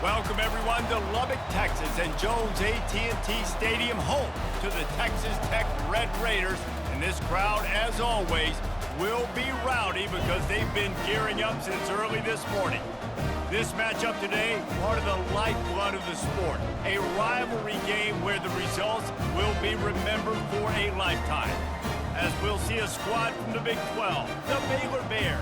Welcome, everyone, to Lubbock, Texas, and Jones AT&T Stadium, home to the Texas Tech Red Raiders. And this crowd, as always, will be rowdy because they've been gearing up since early this morning. This matchup today, part of the lifeblood of the sport, a rivalry game where the results will be remembered for a lifetime. As we'll see a squad from the Big 12, the Baylor Bears,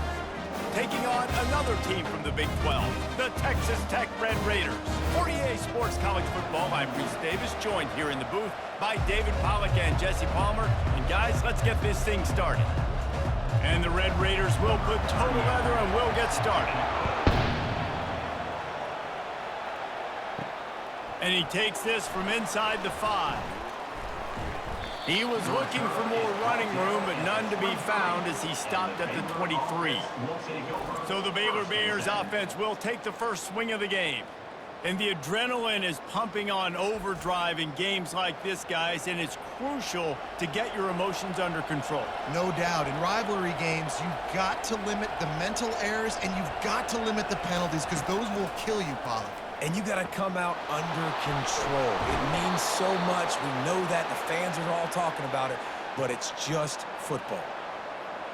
taking on another team from the Big 12, the Texas Tech Red Raiders. For EA Sports College Football, I'm Reese Davis, joined here in the booth by David Pollack and Jesse Palmer. And guys, let's get this thing started. And the Red Raiders will put total leather and we'll get started. And he takes this from inside the 5. He was looking for more running room, but none to be found as he stopped at the 23. So the Baylor Bears offense will take the first swing of the game. And the adrenaline is pumping on overdrive in games like this, guys, and it's crucial to get your emotions under control. No doubt. In rivalry games, you've got to limit the mental errors, and you've got to limit the penalties, because those will kill you, Pollack. And you got to come out under control. It means so much. We know that. The fans are all talking about it, but it's just football.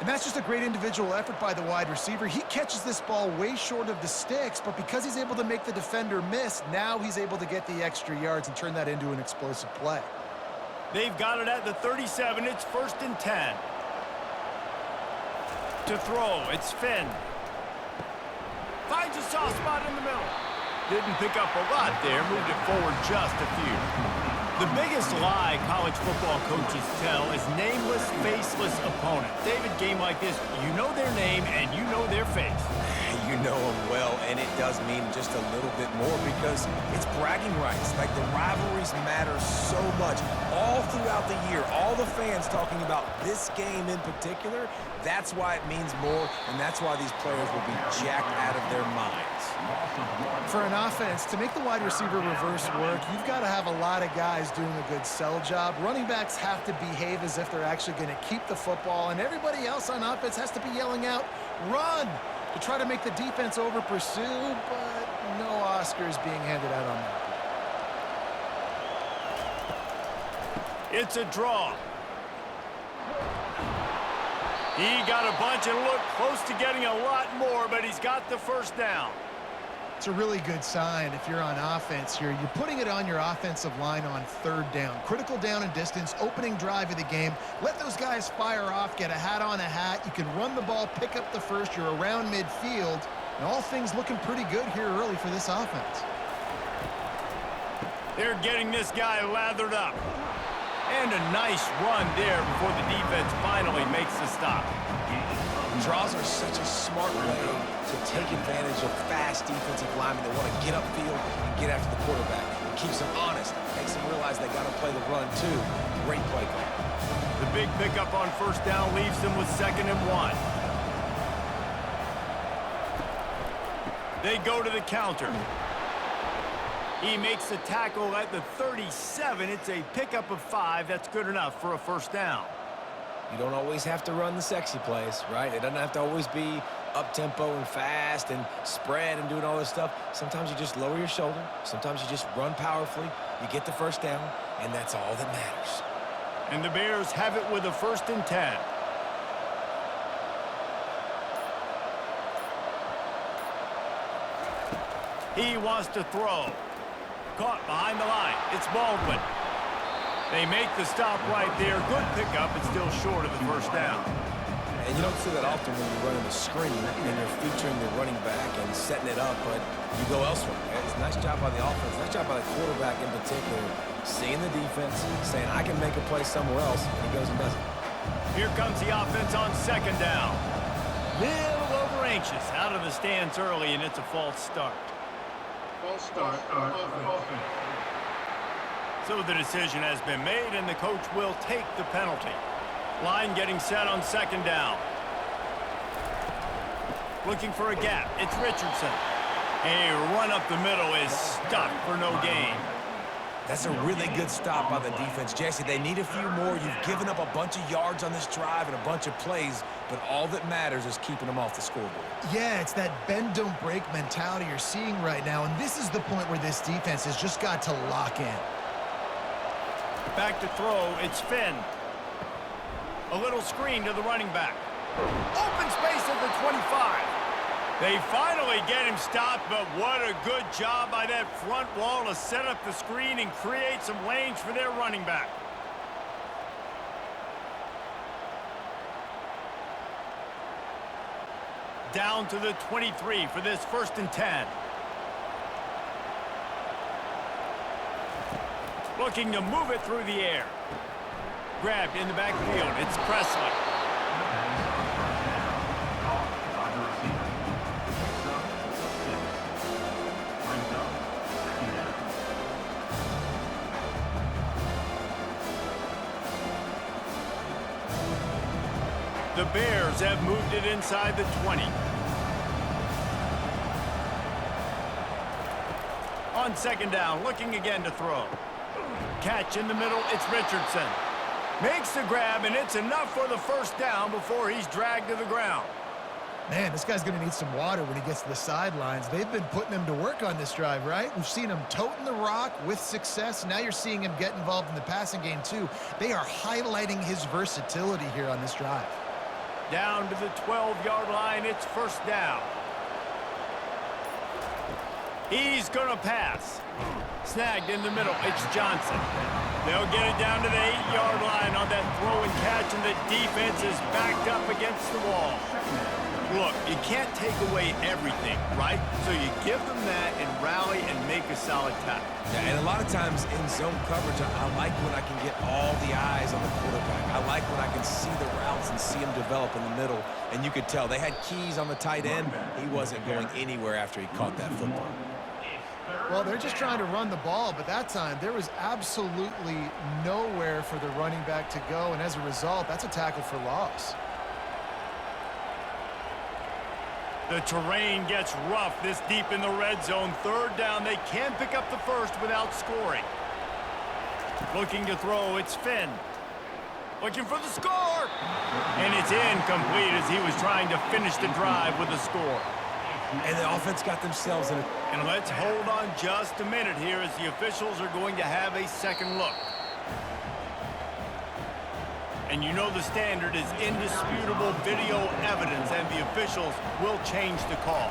And that's just a great individual effort by the wide receiver. He catches this ball way short of the sticks, but because he's able to make the defender miss, now he's able to get the extra yards and turn that into an explosive play. They've got it at the 37. It's 1st and 10. To throw, it's Finn. Finds a soft spot in the middle. Didn't pick up a lot there, moved it forward just a few. The biggest lie college football coaches tell is nameless, faceless opponent. David, game like this, you know their name and you know their face. You know them well, and it does mean just a little bit more because it's bragging rights. Like, the rivalries matter so much. All throughout the year, all the fans talking about this game in particular, that's why it means more, and that's why these players will be jacked out of their minds. For an offense, to make the wide receiver reverse work, you've got to have a lot of guys doing a good sell job. Running backs have to behave as if they're actually going to keep the football, and everybody else on offense has to be yelling out, "Run!" to try to make the defense over-pursue, but no Oscars being handed out on that. It's a draw. He got a bunch and looked close to getting a lot more, but he's got the first down. It's a really good sign if you're on offense here. You're putting it on your offensive line on 3rd down. Critical down and distance, opening drive of the game. Let those guys fire off, get a hat on a hat. You can run the ball, pick up the first. You're around midfield. And all things looking pretty good here early for this offense. They're getting this guy lathered up. And a nice run there before the defense finally makes the stop. Draws are such a smart way to take advantage of fast defensive linemen that want to get upfield and get after the quarterback. It keeps them honest, makes them realize they got to play the run too. Great play call. The big pickup on 1st down leaves them with 2nd and 1. They go to the counter. He makes the tackle at the 37. It's a pickup of 5. That's good enough for a 1st down. You don't always have to run the sexy plays, right? It doesn't have to always be up-tempo and fast and spread and doing all this stuff. Sometimes you just lower your shoulder. Sometimes you just run powerfully. You get the 1st down, and that's all that matters. And the Bears have it with a 1st and 10. He wants to throw. Caught behind the line. It's Baldwin. They make the stop right there. Good pickup, but still short of the 1st down. And you don't see that often when you're running the screen and you're featuring the running back and setting it up, but you go elsewhere. It's a nice job by the offense, nice job by the quarterback in particular, seeing the defense, saying, I can make a play somewhere else, and he goes and does it. Here comes the offense on 2nd down. Little over anxious, out of the stance early, and it's a false start. False start. So the decision has been made, and the coach will take the penalty. Line getting set on 2nd down. Looking for a gap. It's Richardson. A run up the middle is stuck for no gain. That's a really good stop by the defense. Jesse, they need a few more. You've given up a bunch of yards on this drive and a bunch of plays, but all that matters is keeping them off the scoreboard. Yeah, it's that bend, don't break mentality you're seeing right now, and this is the point where this defense has just got to lock in. Back to throw, it's Finn. A little screen to the running back. Open space at the 25. They finally get him stopped, but what a good job by that front wall to set up the screen and create some lanes for their running back. Down to the 23 for this 1st and 10. Looking to move it through the air. Grabbed in the backfield. It's Presley. The Bears have moved it inside the 20. On 2nd down, looking again to throw. Catch in the middle, it's Richardson. Makes the grab, and it's enough for the 1st down before he's dragged to the ground. Man, this guy's going to need some water when he gets to the sidelines. They've been putting him to work on this drive, right? We've seen him toting the rock with success. Now you're seeing him get involved in the passing game, too. They are highlighting his versatility here on this drive. Down to the 12-yard line, it's 1st down. He's going to pass. Snagged in the middle, it's Johnson. They'll get it down to the 8-yard line on that throw and catch, and the defense is backed up against the wall. Look, you can't take away everything, right? So you give them that and rally and make a solid tackle. Yeah, and a lot of times in zone coverage, I like when I can get all the eyes on the quarterback. I like when I can see the routes and see them develop in the middle. And you could tell they had keys on the tight end. He wasn't going anywhere after he caught that football. Well, they're just trying to run the ball, but that time there was absolutely nowhere for the running back to go, and as a result, that's a tackle for loss. The terrain gets rough this deep in the red zone. 3rd down, they can pick up the 1st without scoring. Looking to throw, it's Finn. Looking for the score! And it's incomplete as he was trying to finish the drive with a score. And the offense got themselves in a... And let's hold on just a minute here as the officials are going to have a second look. And you know the standard is indisputable video evidence, and the officials will change the call.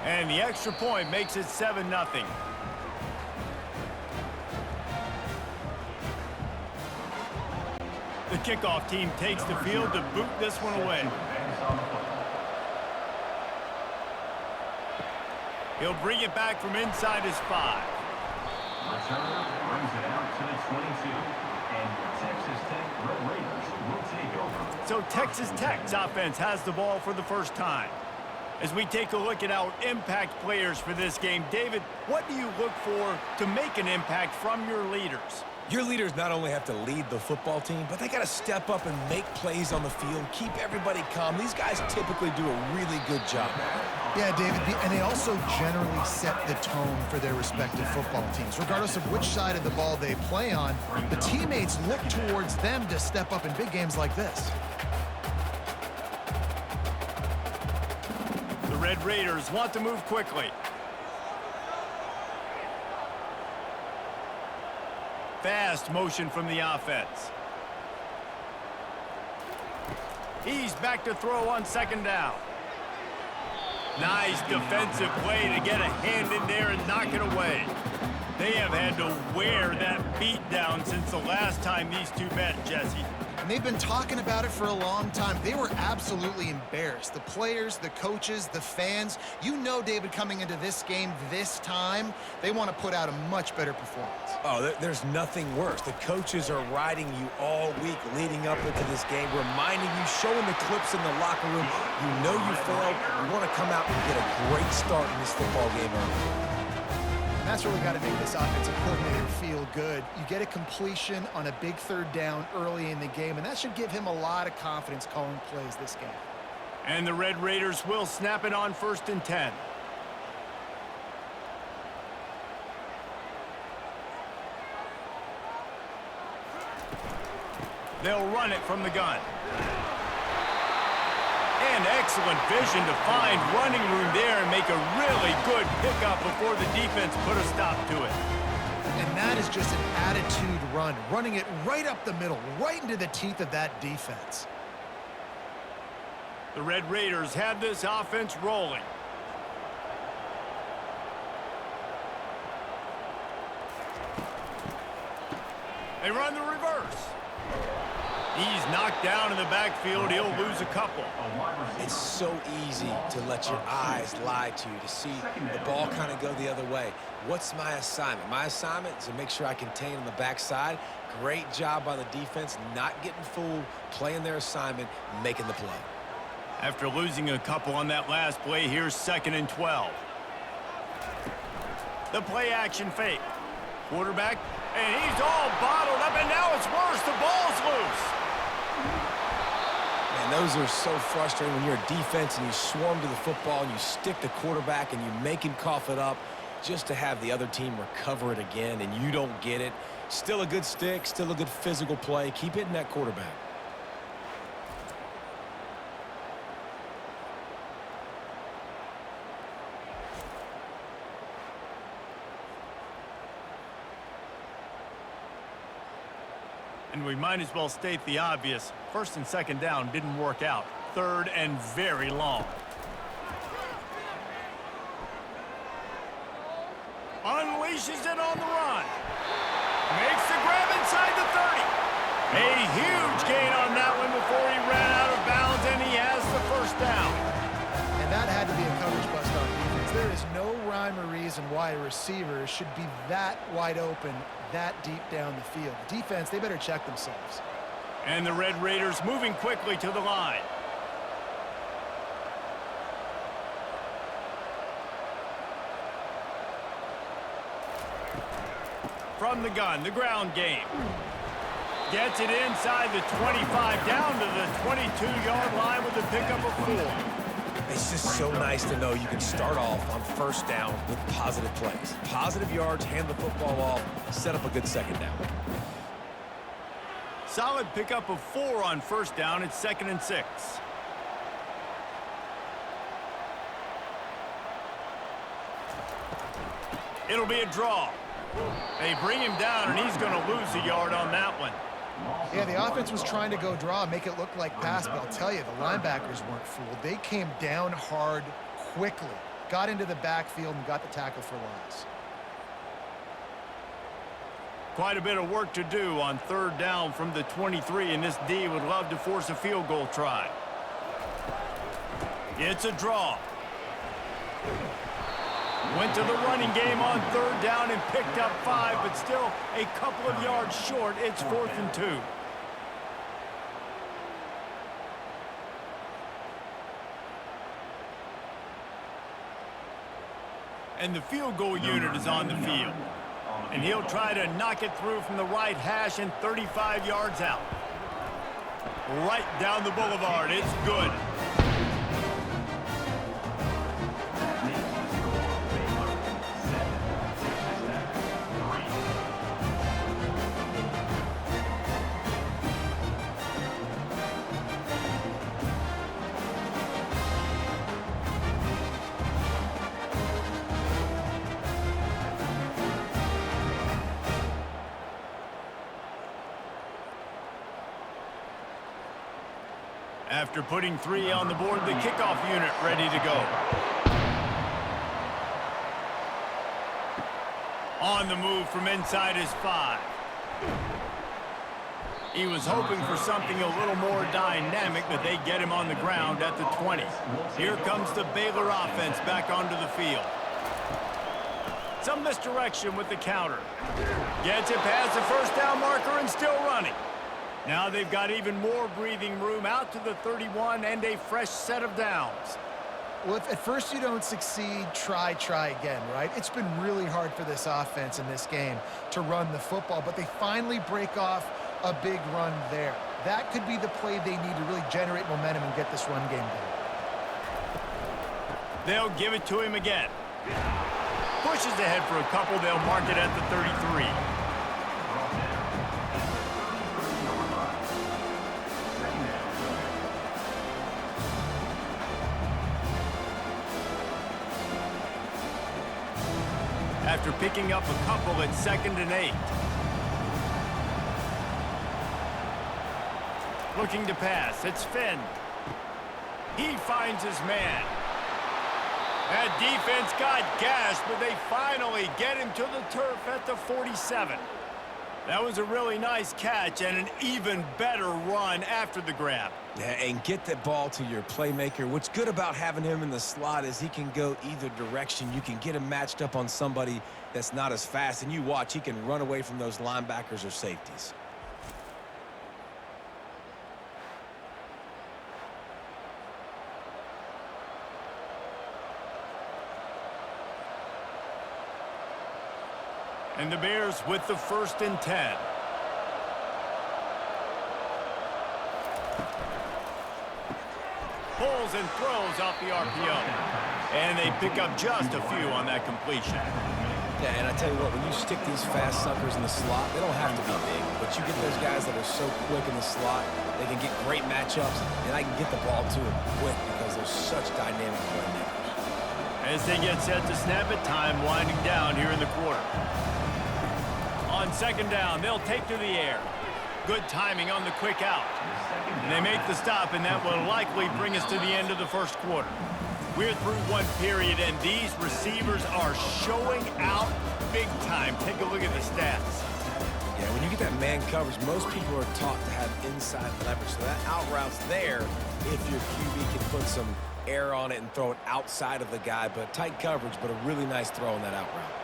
And the extra point makes it 7-0. The kickoff team takes the field to boot this one away. He'll bring it back from inside his 5. Returner brings it out to the 22. And Texas Tech Red Raiders will take over. So Texas Tech's offense has the ball for the 1st time. As we take a look at our impact players for this game, David, what do you look for to make an impact from your leaders? Your leaders not only have to lead the football team, but they got to step up and make plays on the field, keep everybody calm. These guys typically do a really good job. Yeah, David, and they also generally set the tone for their respective football teams. Regardless of which side of the ball they play on, the teammates look towards them to step up in big games like this. The Red Raiders want to move quickly. Fast motion from the offense. He's back to throw on 2nd down. Nice defensive play to get a hand in there and knock it away. They have had to wear that beat down since the last time these two met, Jesse. And they've been talking about it for a long time. They were absolutely embarrassed. The players, the coaches, the fans. You know, David, coming into this game this time, they want to put out a much better performance. Oh, there's nothing worse. The coaches are riding you all week leading up into this game, reminding you, showing the clips in the locker room. You know you failed. You want to come out and get a great start in this football game early. That's really got to make this offensive coordinator feel good. You get a completion on a big 3rd down early in the game, and that should give him a lot of confidence calling plays this game. And the Red Raiders will snap it on 1st and 10. They'll run it from the gun. And excellent vision to find running room there and make a really good pickup before the defense put a stop to it. And that is just an attitude run, running it right up the middle, right into the teeth of that defense. The Red Raiders have this offense rolling. They run the reverse. He's knocked down in the backfield. He'll lose a couple. It's so easy to let your eyes lie to you, to see the ball kind of go the other way. What's my assignment? My assignment is to make sure I contain on the backside. Great job by the defense, not getting fooled, playing their assignment, making the play. After losing a couple on that last play, here's 2nd and 12. The play action fake. Quarterback, and he's all bottled up, and now it's worse. The ball's loose. Man, those are so frustrating when you're a defense and you swarm to the football and you stick the quarterback and you make him cough it up just to have the other team recover it again, and you don't get it. Still a good stick, still a good physical play. Keep hitting that quarterback. And we might as well state the obvious. 1st and 2nd down didn't work out. 3rd and very long. Unleashes it on the run. Makes the grab inside the 30. A huge gain on that one before he ran out of bounds, and he has the 1st down. And that had to be a coverage bust on defense. There is no rhyme or reason why a receiver should be that wide open, that deep down the field. Defense, they better check themselves. And the Red Raiders moving quickly to the line. From the gun, the ground game. Gets it inside the 25, down to the 22-yard line with a pickup of 4. It's just so nice to know you can start off on 1st down with positive plays. Positive yards, hand the football off, set up a good 2nd down. Solid pickup of 4 on 1st down. It's 2nd and 6. It'll be a draw. They bring him down, and he's going to lose a yard on that one. Yeah, the offense was trying to go draw, make it look like pass, but I'll tell you, the linebackers weren't fooled. They came down hard quickly, got into the backfield, and got the tackle for loss. Quite a bit of work to do on 3rd down from the 23, and this D would love to force a field goal try. It's a draw. Went to the running game on 3rd down and picked up 5, but still a couple of yards short. It's 4th and 2. And the field goal unit is on the field. And he'll try to knock it through from the right hash and 35 yards out. Right down the boulevard. It's good. After putting 3 on the board, the kickoff unit ready to go. On the move from inside his 5. He was hoping for something a little more dynamic, but they get him on the ground at the 20. Here comes the Baylor offense back onto the field. Some misdirection with the counter. Gets it past the 1st down marker and still running. Now they've got even more breathing room out to the 31 and a fresh set of downs. Well, if at first you don't succeed, try again, right? It's been really hard for this offense in this game to run the football, but they finally break off a big run there. That could be the play they need to really generate momentum and get this run game going. They'll give it to him again. Pushes ahead for a couple. They'll mark it at the 33. after picking up a couple at 2nd and 8. Looking to pass. It's Finn. He finds his man. That defense got gashed, but they finally get him to the turf at the 47. That was a really nice catch and an even better run after the grab. Yeah, and get that ball to your playmaker. What's good about having him in the slot is he can go either direction. You can get him matched up on somebody that's not as fast, and you watch, he can run away from those linebackers or safeties. And the Bears with the 1st and 10. Pulls and throws off the RPO. And they pick up just a few on that completion. Yeah, and I tell you what, when you stick these fast suckers in the slot, they don't have to be big. But you get those guys that are so quick in the slot, they can get great matchups, and I can get the ball to them quick because they're such dynamic playmakers. As they get set to snap it, time winding down here in the quarter. On 2nd down, they'll take to the air. Good timing on the quick out. And they make the stop, and that will likely bring us to the end of the 1st quarter. We're through 1 period, and these receivers are showing out big time. Take a look at the stats. Yeah, when you get that man coverage, most people are taught to have inside leverage. So that out route's there if your QB can put some air on it and throw it outside of the guy. But tight coverage, but a really nice throw on that out route.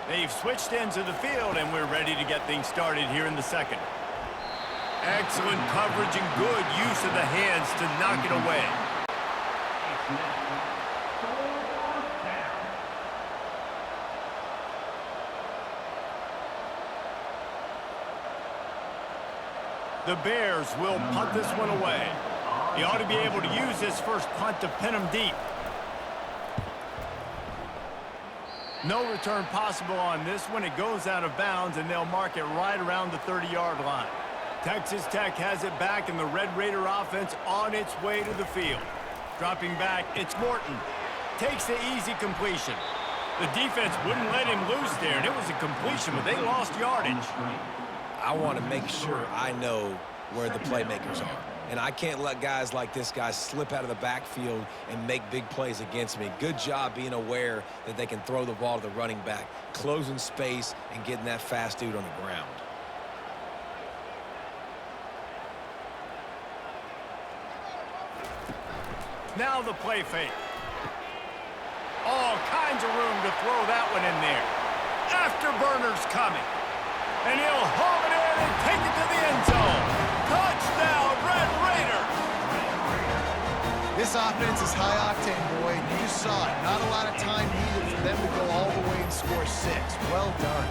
They've switched into the field, and we're ready to get things started here in the 2nd. Excellent coverage and good use of the hands to knock it away. The Bears will punt this one away. He ought to be able to use this first punt to pin him deep. No return possible on this one. It goes out of bounds, and they'll mark it right around the 30-yard line. Texas Tech has it back, and the Red Raider offense on its way to the field. Dropping back, it's Morton. Takes the easy completion. The defense wouldn't let him loose there, and it was a completion, but they lost yardage. I want to make sure I know where the playmakers are. And I can't let guys like this guy slip out of the backfield and make big plays against me. Good job being aware that they can throw the ball to the running back, closing space, and getting that fast dude on the ground. Now the play fake. All kinds of room to throw that one in there. Afterburner's coming. And he'll haul it in and take it to the end zone. Touchdown, Red Raiders! This offense is high octane, Boyd. You just saw it. Not a lot of time needed for them to go all the way and score 6. Well done.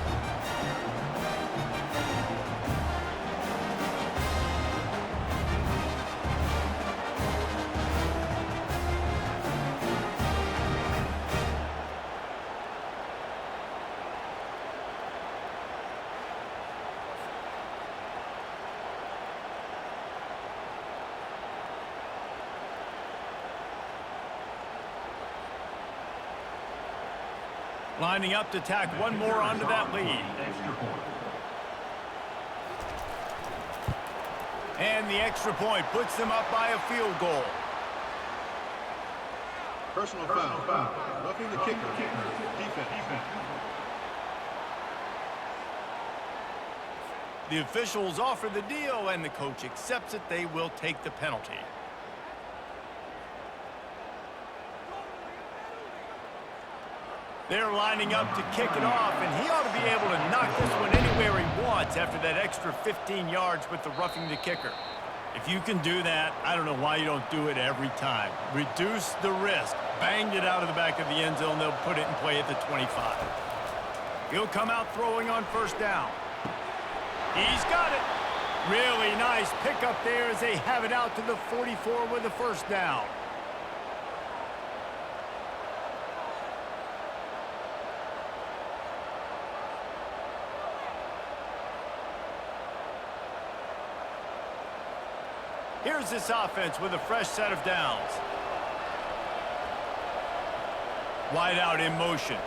Lining up to tack one more onto that lead. And the extra point puts them up by a field goal. Personal foul. Roughing the kicker. Defense. The officials offer the deal, and the coach accepts it. They will take the penalty. They're lining up to kick it off, and he ought to be able to knock this one anywhere he wants after that extra 15 yards with the roughing the kicker. If you can do that, I don't know why you don't do it every time. Reduce the risk. Banged it out of the back of the end zone. They'll put it in play at the 25. He'll come out throwing on 1st down. He's got it. Really nice pickup there as they have it out to the 44 with a 1st down. Here's this offense with a fresh set of downs. Wide out in motion.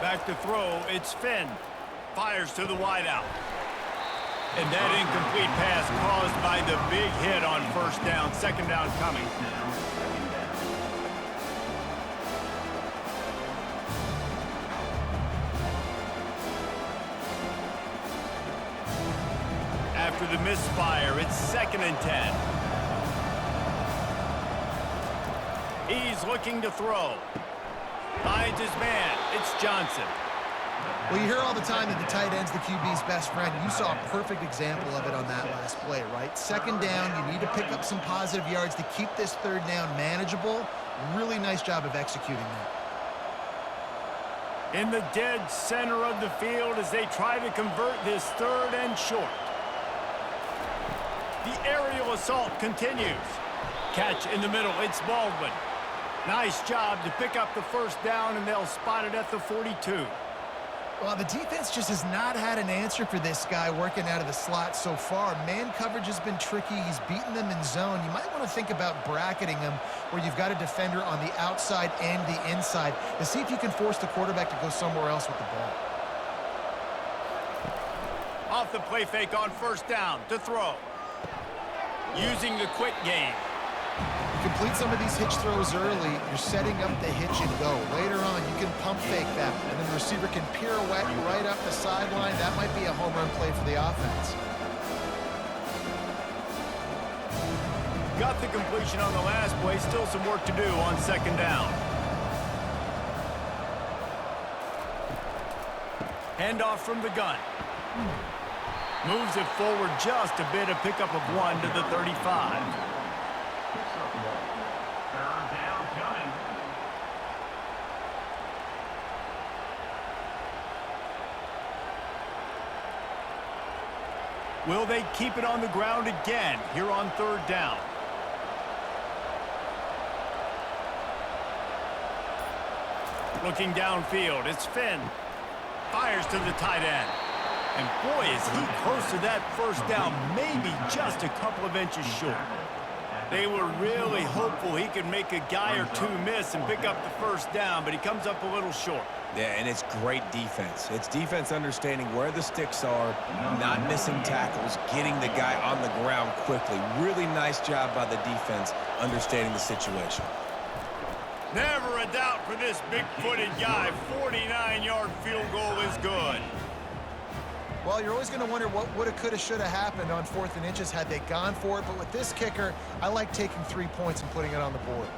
Back to throw, it's Finn. Fires to the wideout. And that incomplete pass caused by the big hit on first down. Second down coming. After the misfire, it's 2nd and 10. He's looking to throw. Finds his man. It's Johnson. Well, you hear all the time that the tight end's the QB's best friend. You saw a perfect example of it on that last play, right? 2nd down, you need to pick up some positive yards to keep this 3rd down manageable. Really nice job of executing that. In the dead center of the field as they try to convert this 3rd and short. The aerial assault continues. Catch in the middle, it's Baldwin. Nice job to pick up the first down, and they'll spot it at the 42. Well, the defense just has not had an answer for this guy working out of the slot so far. Man coverage has been tricky. He's beaten them in zone. You might want to think about bracketing him where you've got a defender on the outside and the inside to see if you can force the quarterback to go somewhere else with the ball. Off the play fake on first down to throw. Using the quick game. Complete some of these hitch throws early, you're setting up the hitch and go. Later on, you can pump fake that, and then the receiver can pirouette right up the sideline. That might be a home run play for the offense. Got the completion on the last play. Still some work to do on 2nd down. Handoff from the gun. Moves it forward just a bit, a pickup of 1 to the 35. Will they keep it on the ground again here on 3rd down? Looking downfield, it's Finn. Fires to the tight end. And boy, is he close to that first down, maybe just a couple of inches short. They were really hopeful he could make a guy or two miss and pick up the first down, but he comes up a little short. Yeah, and it's great defense. It's defense understanding where the sticks are, not missing tackles, getting the guy on the ground quickly. Really nice job by the defense understanding the situation. Never a doubt for this big-footed guy. 49-yard field goal is good. Well, you're always going to wonder what woulda, coulda, shoulda happened on 4th and inches had they gone for it. But with this kicker, I like taking 3 points and putting it on the board.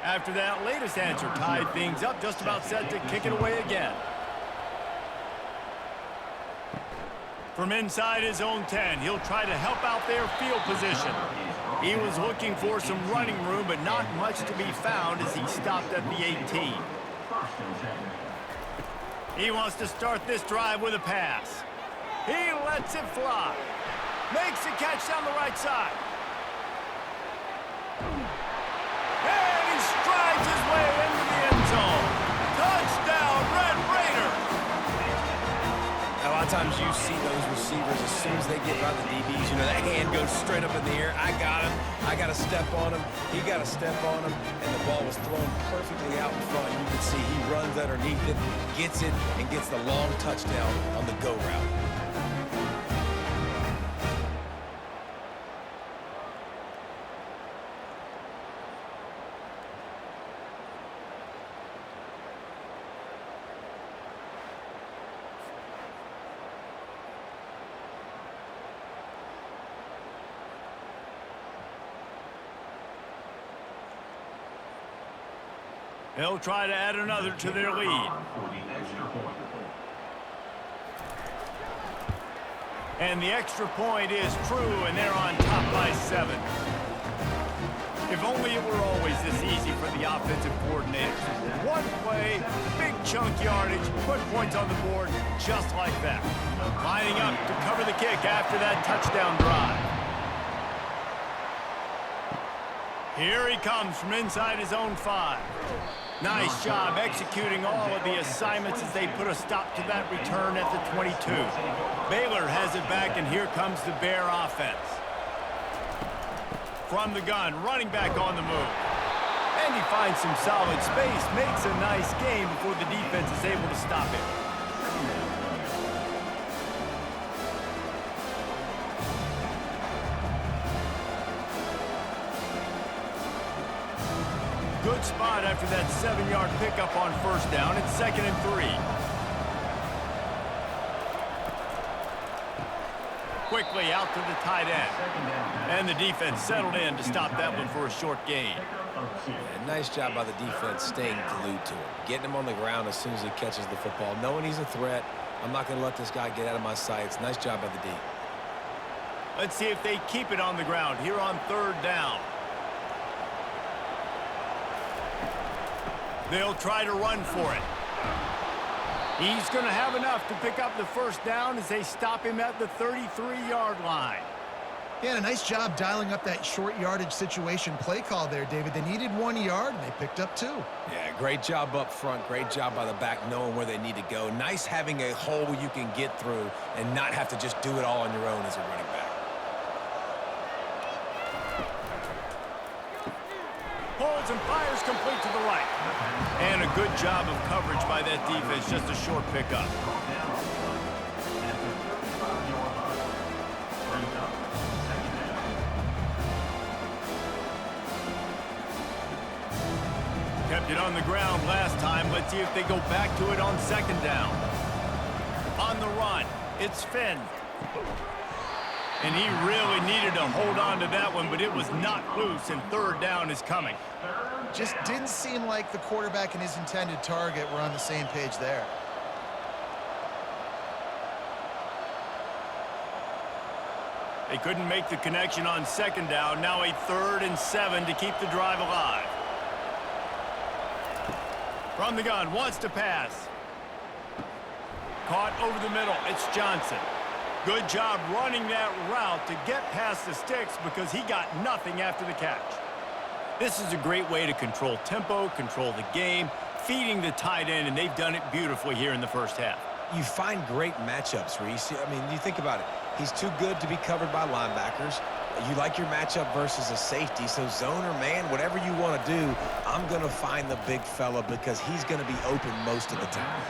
After that latest answer tied things up, just about set to kick it away again. From inside his own 10, he'll try to help out their field position. He was looking for some running room, but not much to be found as he stopped at the 18. He wants to start this drive with a pass. He lets it fly. Makes a catch down the right side. And he strides his way into the end zone. Touchdown, Red Raiders! A lot of times you see those receivers, as soon as they get by the DBs, you know, that hand goes straight up in the air. I got him. I got to step on him. He got to step on him. And the ball was thrown perfectly out in front. You can see he runs underneath it, gets it, and gets the long touchdown on the go route. They'll try to add another to their lead. And the extra point is true, and they're on top by 7. If only it were always this easy for the offensive coordinators. One play, big chunk yardage, put points on the board just like that. Lining up to cover the kick after that touchdown drive. Here he comes from inside his own 5. Nice job executing all of the assignments as they put a stop to that return at the 22. Baylor has it back, and here comes the Bear offense. From the gun, running back on the move. And he finds some solid space, makes a nice gain before the defense is able to stop him. Good spot after that 7-yard pickup on first down. It's 2nd and 3. Quickly out to the tight end. And the defense settled in to stop that one for a short gain. Yeah, nice job by the defense staying glued to him. Getting him on the ground as soon as he catches the football. Knowing he's a threat, I'm not going to let this guy get out of my sights. Nice job by the D. Let's see if they keep it on the ground here on 3rd down. They'll try to run for it. He's going to have enough to pick up the first down as they stop him at the 33-yard line. Yeah, a nice job dialing up that short yardage situation play call there, David. They needed 1 yard, and they picked up 2. Yeah, great job up front. Great job by the back knowing where they need to go. Nice having a hole you can get through and not have to just do it all on your own as a running back. Holds and fires complete to the right. And a good job of coverage by that defense. Just a short pickup. Kept it on the ground last time. Let's see if they go back to it on 2nd down. On the run, it's Finn. And he really needed to hold on to that one, but it was not loose, and 3rd down is coming. Just didn't seem like the quarterback and his intended target were on the same page there. They couldn't make the connection on 2nd down. Now a 3rd and 7 to keep the drive alive. From the gun, wants to pass. Caught over the middle. It's Johnson. Good job running that route to get past the sticks because he got nothing after the catch. This is a great way to control tempo, control the game, feeding the tight end, and they've done it beautifully here in the first half. You find great matchups, Reese. I mean, you think about it. He's too good to be covered by linebackers. You like your matchup versus a safety, so zone or man, whatever you want to do, I'm going to find the big fella because he's going to be open most of the time.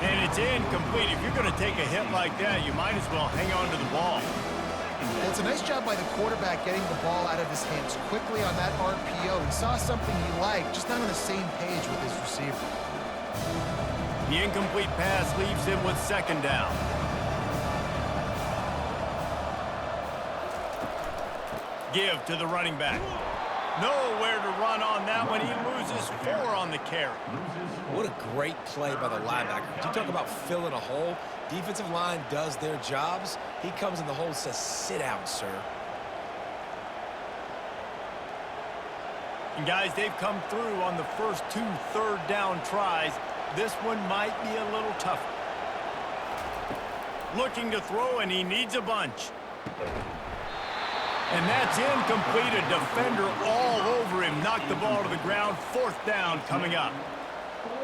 And it's incomplete. If you're going to take a hit like that, you might as well hang on to the ball. Well, it's a nice job by the quarterback getting the ball out of his hands quickly on that RPO. He saw something he liked, just not on the same page with his receiver. The incomplete pass leaves him with 2nd down. Give to the running back. Nowhere to run on that one. He loses 4 on the carry. What a great play by the linebacker. You talk about filling a hole. Defensive line does their jobs. He comes in the hole and says, sit down, sir. And guys, they've come through on the first 2 3rd down tries. This one might be a little tougher. Looking to throw, and he needs a bunch. And that's incomplete. A defender all over him. Knocked the ball to the ground. 4th down coming up.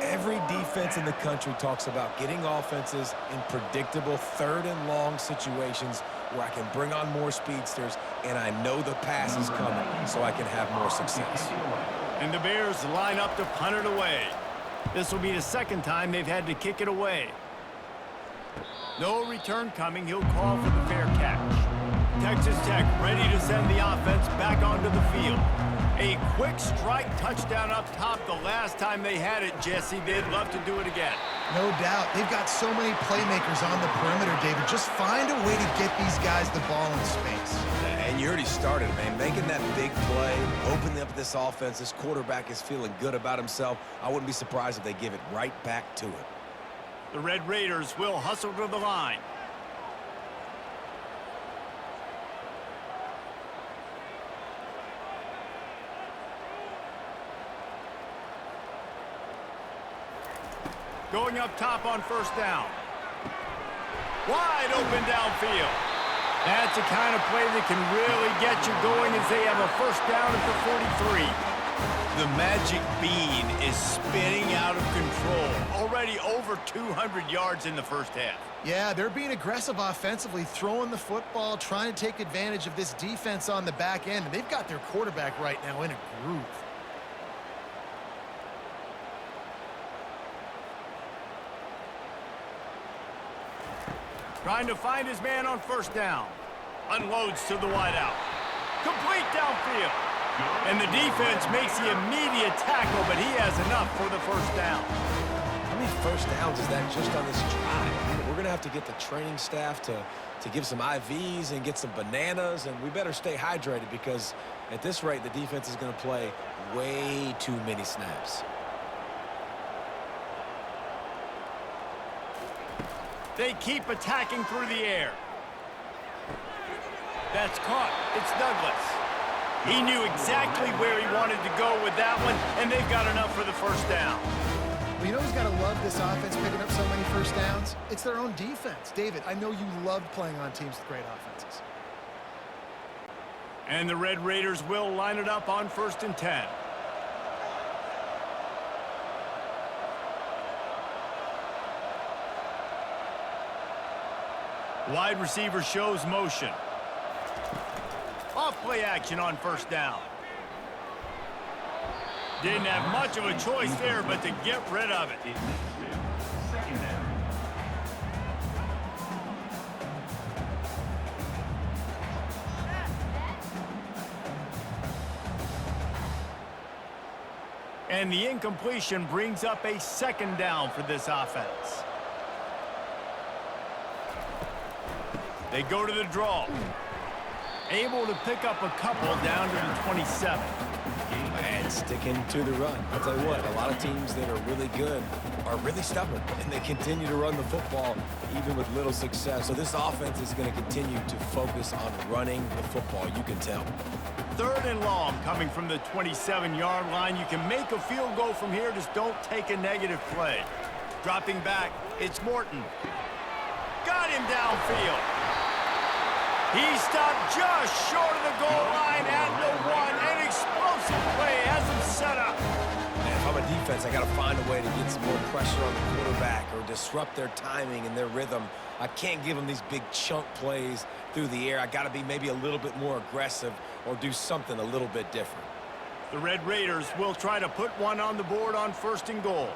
Every defense in the country talks about getting offenses in predictable 3rd and long situations where I can bring on more speedsters and I know the pass is coming so I can have more success. And the Bears line up to punt it away. This will be the 2nd time they've had to kick it away. No return coming. He'll call for the fair catch. Texas Tech ready to send the offense back onto the field. A quick strike touchdown up top the last time they had it, Jesse. They'd love to do it again. No doubt. They've got so many playmakers on the perimeter, David. Just find a way to get these guys the ball in space. And you already started, man. Making that big play, opening up this offense. This quarterback is feeling good about himself. I wouldn't be surprised if they give it right back to him. The Red Raiders will hustle to the line. Going up top on 1st down. Wide open downfield. That's the kind of play that can really get you going as they have a first down at the 43. The magic bean is spinning out of control. Already over 200 yards in the first half. Yeah, they're being aggressive offensively, throwing the football, trying to take advantage of this defense on the back end. And they've got their quarterback right now in a groove. Trying to find his man on first down. Unloads to the wideout. Complete downfield. And the defense makes the immediate tackle, but he has enough for the first down. How many first downs is that just on this drive? We're going to have to get the training staff to give some IVs and get some bananas, and we better stay hydrated because at this rate, the defense is going to play way too many snaps. They keep attacking through the air. That's caught. It's Douglas. He knew exactly where he wanted to go with that one, and they've got enough for the first down. Well, you know who's got to love this offense picking up so many first downs? It's their own defense. David, I know you loved playing on teams with great offenses. And the Red Raiders will line it up on 1st and 10. Wide receiver shows motion. Off play action on first down. Didn't have much of a choice there, but to get rid of it. Second down. And the incompletion brings up a 2nd down for this offense. They go to the draw. Able to pick up a couple down to the 27. And sticking to the run. I'll tell you what, a lot of teams that are really good are really stubborn, and they continue to run the football even with little success. So this offense is going to continue to focus on running the football, you can tell. 3rd and long coming from the 27-yard line. You can make a field goal from here, just don't take a negative play. Dropping back, it's Morton. Got him downfield. He stopped just short of the goal line at the 1. An explosive play has him set up. And if I'm a defense, I got to find a way to get some more pressure on the quarterback or disrupt their timing and their rhythm. I can't give them these big chunk plays through the air. I got to be maybe a little bit more aggressive or do something a little bit different. The Red Raiders will try to put one on the board on 1st and goal.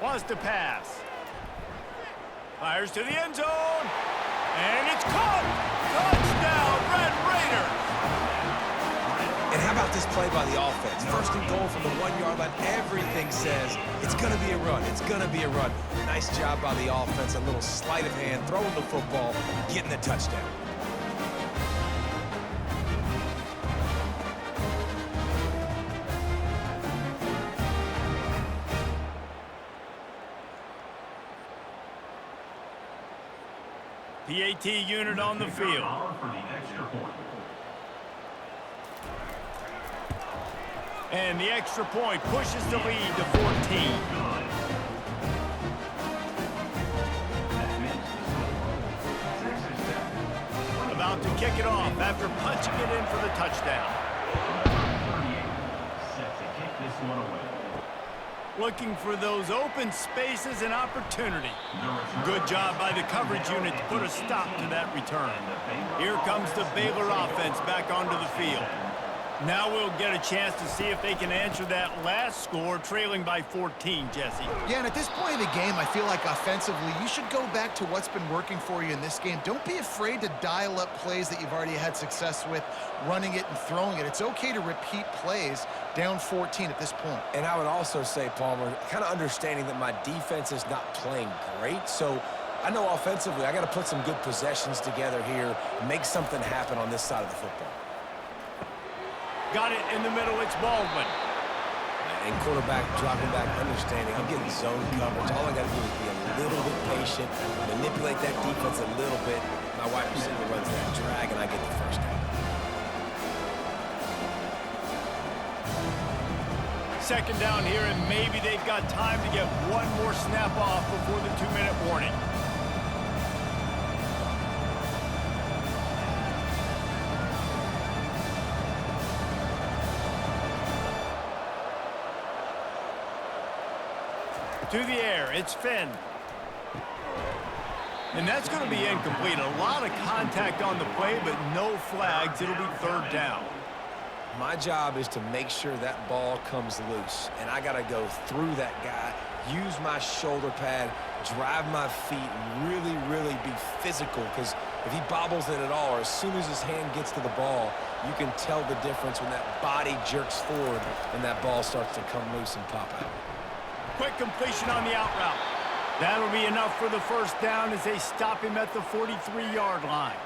Wants to pass. Fires to the end zone. And it's caught. Touchdown, Red Raiders. And how about this play by the offense? 1st and goal from the 1-yard line. Everything says it's going to be a run. It's going to be a run. Nice job by the offense. A little sleight of hand, throwing the football, getting the touchdown. PAT unit on the field. For the extra point. And the extra point pushes the lead to 14. About to kick it off after punching it in for the touchdown. Set to kick this one away. Looking for those open spaces and opportunity. Good job by the coverage unit to put a stop to that return. Here comes the Baylor offense back onto the field. Now we'll get a chance to see if they can answer that last score, trailing by 14, Jesse. Yeah, and at this point in the game, I feel like offensively, you should go back to what's been working for you in this game. Don't be afraid to dial up plays that you've already had success with, running it and throwing it. It's okay to repeat plays down 14 at this point. And I would also say, Palmer, kind of understanding that my defense is not playing great, so I know offensively I got to put some good possessions together here, make something happen on this side of the football. Got it in the middle, it's Baldwin. And quarterback dropping back, understanding I'm getting zone coverage. All I got to do is be a little bit patient, manipulate that defense a little bit. My wide receiver runs that drag, and I get the first down. Second down here, and maybe they've got time to get one more snap off before the 2-minute warning. To the air, it's Finn. And that's going to be incomplete. A lot of contact on the play, but no flags. It'll be third down. My job is to make sure that ball comes loose, and I got to go through that guy, use my shoulder pad, drive my feet, and really be physical, because if he bobbles it at all, or as soon as his hand gets to the ball, you can tell the difference when that body jerks forward and that ball starts to come loose and pop out. Quick completion on the out route. That'll be enough for the first down as they stop him at the 43-yard line.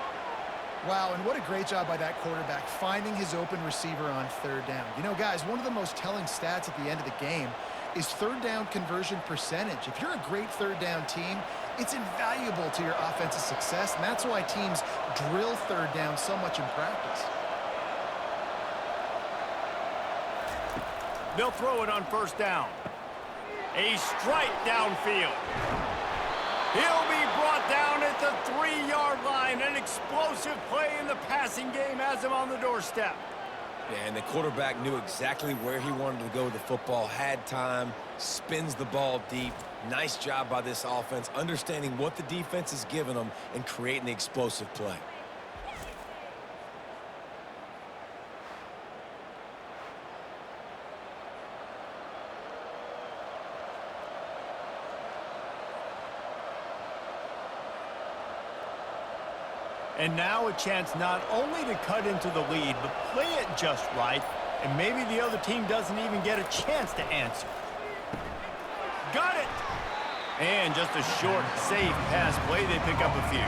Wow, and what a great job by that quarterback finding his open receiver on third down. You know, guys, one of the most telling stats at the end of the game is third down conversion percentage. If you're a great third down team, it's invaluable to your offensive success, and that's why teams drill third down so much in practice. They'll throw it on first down. A strike downfield. He'll be brought down at the 3-yard line. An explosive play in the passing game has him on the doorstep. Yeah, and the quarterback knew exactly where he wanted to go with the football, had time, spins the ball deep. Nice job by this offense, understanding what the defense is giving them and creating the explosive play. And now a chance not only to cut into the lead, but play it just right, and maybe the other team doesn't even get a chance to answer. Got it! And just a short, safe pass play, they pick up a few.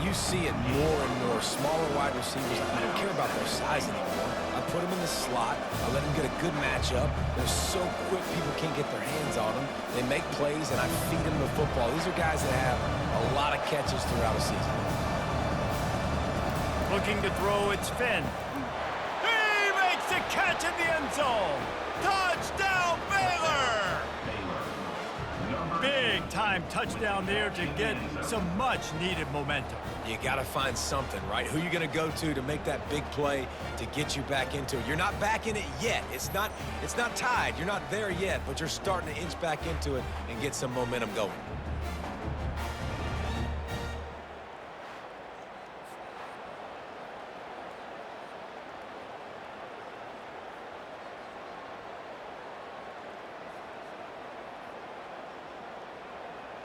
You see it more and more. Smaller wide receivers, I don't care about their size anymore. I put them in the slot. I let them get a good matchup. They're so quick, people can't get their hands on them. They make plays, and I feed them the football. These are guys that have a lot of catches throughout a season. Looking to throw, it's Finn. He makes the catch in the end zone. Touchdown, Baylor! Big-time touchdown there to get some much-needed momentum. You got to find something, right? Who you going to go to make that big play to get you back into it? You're not back in it yet. It's not tied. You're not there yet, but you're starting to inch back into it and get some momentum going.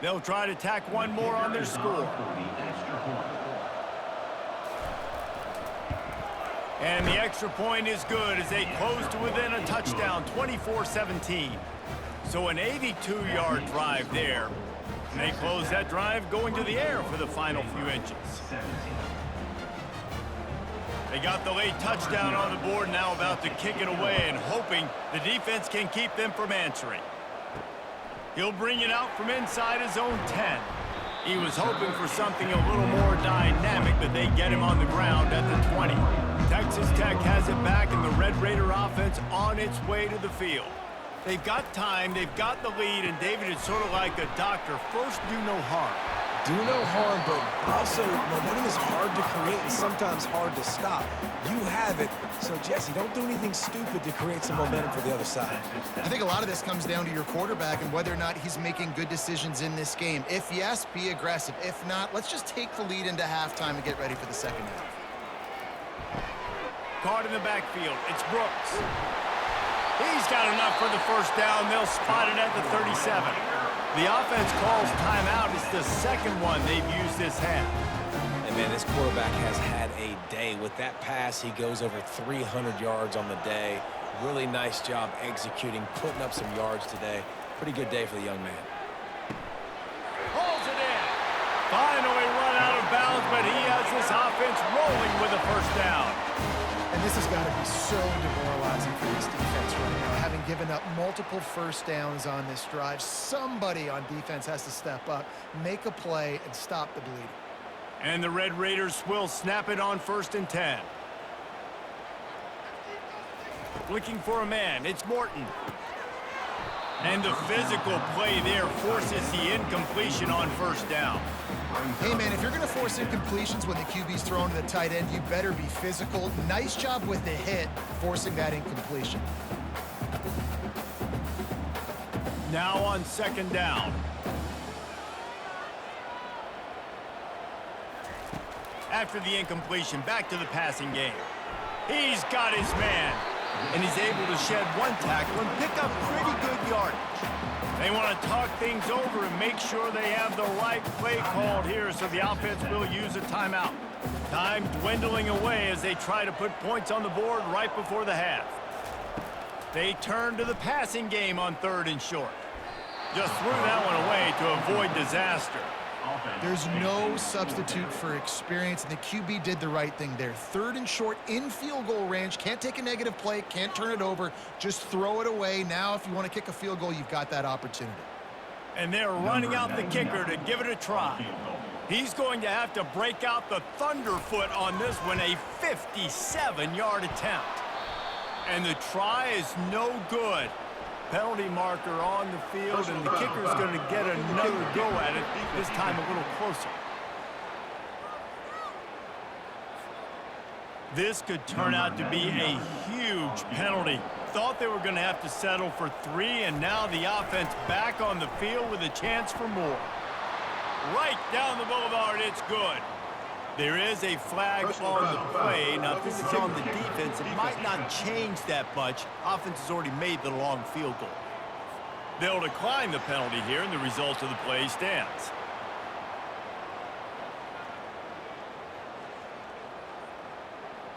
They'll try to tack one more on their score. And the extra point is good as they close to within a touchdown, 24-17. So an 82-yard drive there. And they close that drive going to the air for the final few inches. They got the late touchdown on the board, now about to kick it away and hoping the defense can keep them from answering. He'll bring it out from inside his own 10. He was hoping for something a little more dynamic, but they get him on the ground at the 20. Texas Tech has it back, and the Red Raider offense on its way to the field. They've got time, they've got the lead, and David, it's sort of like a doctor. First, do no harm. Do no harm, but also momentum is hard to create and sometimes hard to stop. You have it, so Jesse, don't do anything stupid to create some momentum for the other side. I think a lot of this comes down to your quarterback and whether or not he's making good decisions in this game. If yes, be aggressive. If not, let's just take the lead into halftime and get ready for the second half. Caught in the backfield, it's Brooks. He's got enough for the first down. They'll spot it at the 37. The offense calls timeout. It's the second one they've used this half. And, man, this quarterback has had a day. With that pass, he goes over 300 yards on the day. Really nice job executing, putting up some yards today. Pretty good day for the young man. Pulls it in. Finally run out of bounds, but he has this offense rolling with a first down. And this has got to be so demoralizing for this defense right now. Having given up multiple first downs on this drive, somebody on defense has to step up, make a play, and stop the bleeding. And the Red Raiders will snap it on 1st and 10. Looking for a man. It's Morton. And the physical play there forces the incompletion on first down. Hey, man, if you're going to force incompletions when the QB's throwing to the tight end, you better be physical. Nice job with the hit, forcing that incompletion. Now on second down. After the incompletion, back to the passing game. He's got his man. And he's able to shed one tackle and pick up pretty good yardage. They want to talk things over and make sure they have the right play called here, so the offense will use a timeout. Time dwindling away as they try to put points on the board right before the half. They turn to the passing game on 3rd and short. Just threw that one away to avoid disaster. There's no substitute for experience, and the QB did the right thing there. 3rd and short in field goal range. Can't take a negative play, can't turn it over. Just throw it away. Now, if you want to kick a field goal, you've got that opportunity. And they're running out the kicker to give it a try. He's going to have to break out the thunderfoot on this one, a 57-yard attempt. And the try is no good. Penalty marker on the field, and the kicker's going to get another go at it, this time a little closer. This could turn out to be a huge penalty. Thought they were going to have to settle for 3, and now the offense back on the field with a chance for more. Right down the boulevard, it's good. There is a flag on the play. Now, if this is on the defense, it might not change that much. Offense has already made the long field goal. They'll decline the penalty here, and the result of the play stands.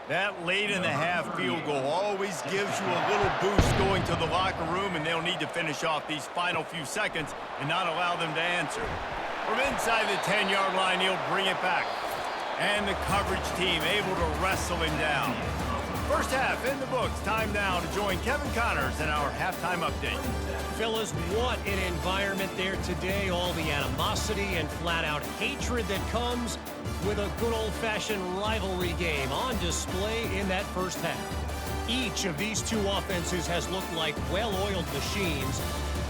That late in the half field goal always gives you a little boost going to the locker room, and they'll need to finish off these final few seconds and not allow them to answer. From inside the 10-yard line, he'll bring it back. And the coverage team able to wrestle him down. First half in the books. Time now to join Kevin Connors in our halftime update. Fellas, what an environment there today. All the animosity and flat-out hatred that comes with a good old-fashioned rivalry game on display in that first half. Each of these two offenses has looked like well-oiled machines,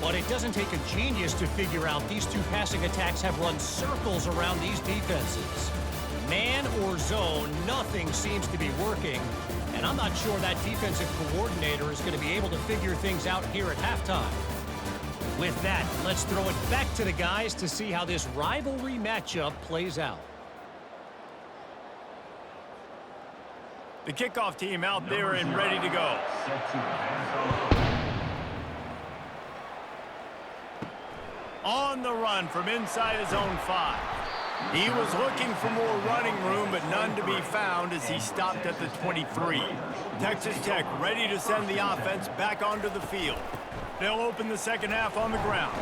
but it doesn't take a genius to figure out these two passing attacks have run circles around these defenses. Man or zone, nothing seems to be working, and I'm not sure that defensive coordinator is going to be able to figure things out here at halftime. With that, let's throw it back to the guys to see how this rivalry matchup plays out. The kickoff team out there and ready to go. On the run from inside his own 5. He was looking for more running room, but none to be found as he stopped at the 23. Texas Tech ready to send the offense back onto the field. They'll open the second half on the ground.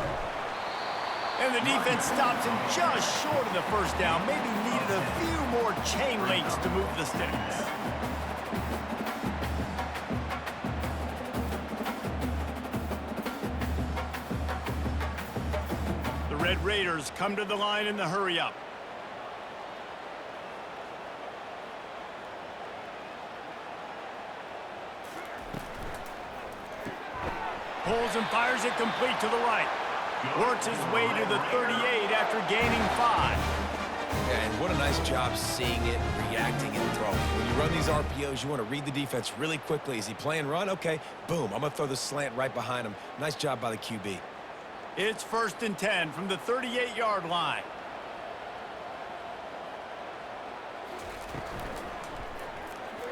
And the defense stops him just short of the first down. Maybe needed a few more chain links to move the sticks. The Red Raiders come to the line in the hurry-up. Pulls and fires it complete to the right. Works his way to the 38 after gaining 5. Yeah, and what a nice job seeing it, reacting, and throwing. When you run these RPOs, you want to read the defense really quickly. Is he playing run? Okay, boom. I'm going to throw the slant right behind him. Nice job by the QB. It's 1st and 10 from the 38-yard line.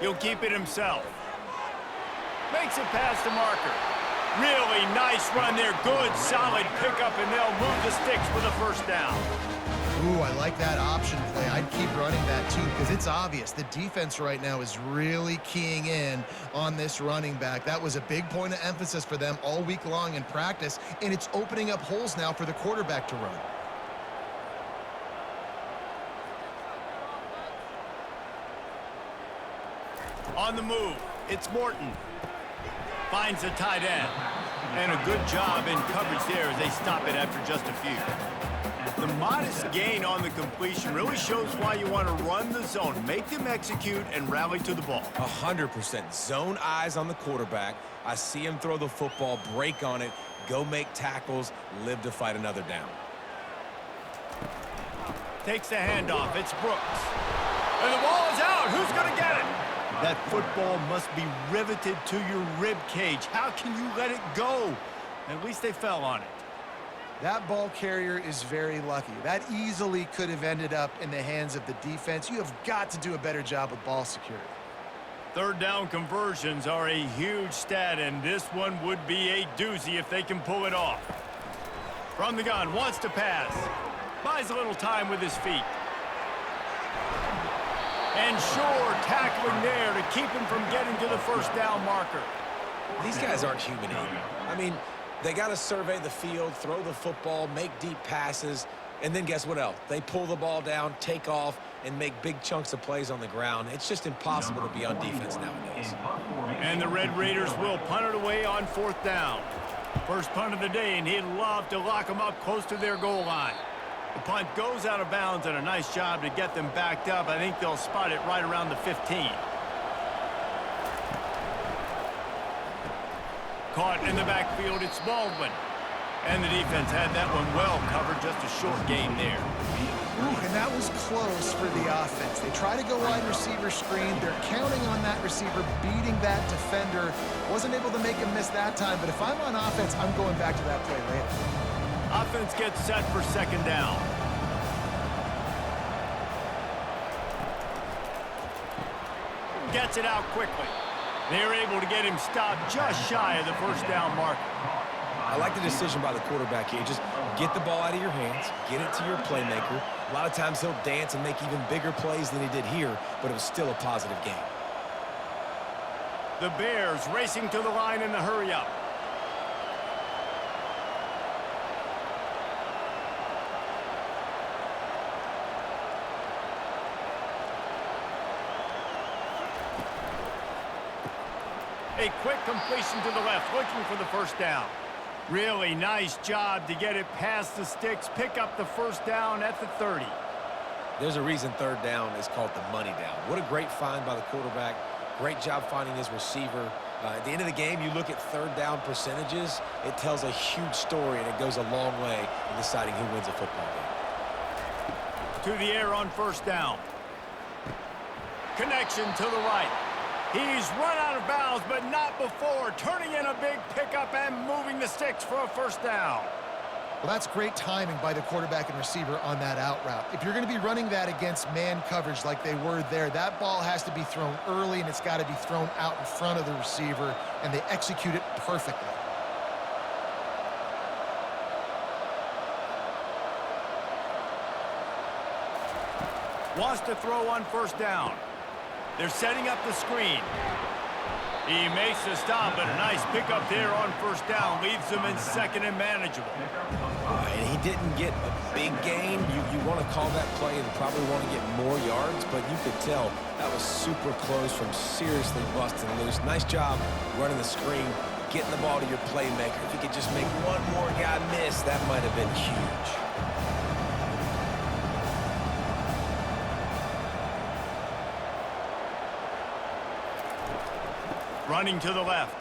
He'll keep it himself. Makes it past the marker. Really nice run there. Good, solid pickup, and they'll move the sticks with a first down. Ooh, I like that option play. I'd keep running that too because it's obvious the defense right now is really keying in on this running back. That was a big point of emphasis for them all week long in practice, and it's opening up holes now for the quarterback to run. On the move, it's Morton. Finds the tight end. And a good job in coverage there as they stop it after just a few. The modest gain on the completion really shows why you want to run the zone, make them execute, and rally to the ball. 100%. Zone eyes on the quarterback. I see him throw the football, break on it, go make tackles, live to fight another down. Takes the handoff. It's Brooks. And the ball is out. Who's going to get it? That football must be riveted to your rib cage. How can you let it go? At least they fell on it. That ball carrier is very lucky. That easily could have ended up in the hands of the defense. You have got to do a better job with ball security. Third down conversions are a huge stat, and this one would be a doozy if they can pull it off. From the gun, wants to pass. Buys a little time with his feet. And sure, tackling there to keep him from getting to the first down marker. These guys aren't human either. I mean, they got to survey the field, throw the football, make deep passes, and then guess what else? They pull the ball down, take off, and make big chunks of plays on the ground. It's just impossible to be on defense nowadays. And the Red Raiders will punt it away on fourth down. First punt of the day, and he'd love to lock them up close to their goal line. The punt goes out of bounds, and a nice job to get them backed up. I think they'll spot it right around the 15. Caught in the backfield, it's Baldwin. And the defense had that one well covered, just a short gain there. Ooh, and that was close for the offense. They try to go wide receiver screen. They're counting on that receiver beating that defender. Wasn't able to make him miss that time, but if I'm on offense, I'm going back to that play later. Offense gets set for second down. Gets it out quickly. They're able to get him stopped just shy of the first down marker. I like the decision by the quarterback here. Just get the ball out of your hands, get it to your playmaker. A lot of times he'll dance and make even bigger plays than he did here, but it was still a positive game. The Bears racing to the line in the hurry-up. A quick completion to the left, looking for the first down. Really nice job to get it past the sticks, pick up the first down at the 30. There's a reason third down is called the money down. What a great find by the quarterback. Great job finding his receiver. At the end of the game, you look at third down percentages, it tells a huge story, and it goes a long way in deciding who wins a football game. To the air on first down. Connection to the right. He's run out of bounds, but not before. Turning in a big pickup and moving the sticks for a first down. Well, that's great timing by the quarterback and receiver on that out route. If you're going to be running that against man coverage like they were there, that ball has to be thrown early, and it's got to be thrown out in front of the receiver, and they execute it perfectly. Wants to throw on first down. They're setting up the screen. He makes the stop, but a nice pickup there on first down. Leaves them in second and manageable. And he didn't get a big gain. You want to call that play and probably want to get more yards, but you could tell that was super close from seriously busting loose. Nice job running the screen, getting the ball to your playmaker. If you could just make one more guy miss, that might have been huge. Running to the left.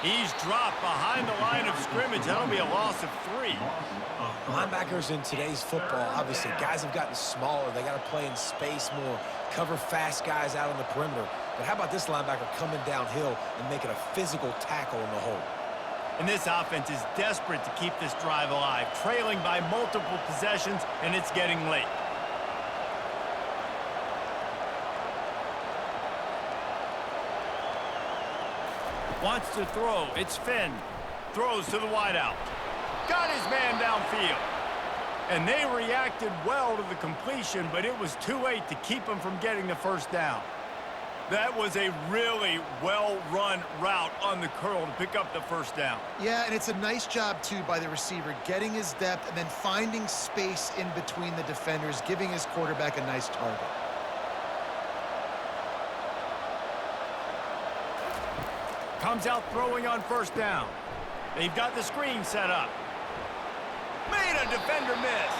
He's dropped behind the line of scrimmage. That'll be a loss of 3. Linebackers in today's football, obviously, guys have gotten smaller. They got to play in space more, cover fast guys out on the perimeter. But how about this linebacker coming downhill and making a physical tackle in the hole? And this offense is desperate to keep this drive alive, trailing by multiple possessions, and it's getting late. Wants to throw. It's Finn. Throws to the wideout. Got his man downfield. And they reacted well to the completion, but it was too late to keep him from getting the first down. That was a really well-run route on the curl to pick up the first down. Yeah, and it's a nice job, too, by the receiver, getting his depth and then finding space in between the defenders, giving his quarterback a nice target. Comes out throwing on first down. They've got the screen set up. Made a defender miss.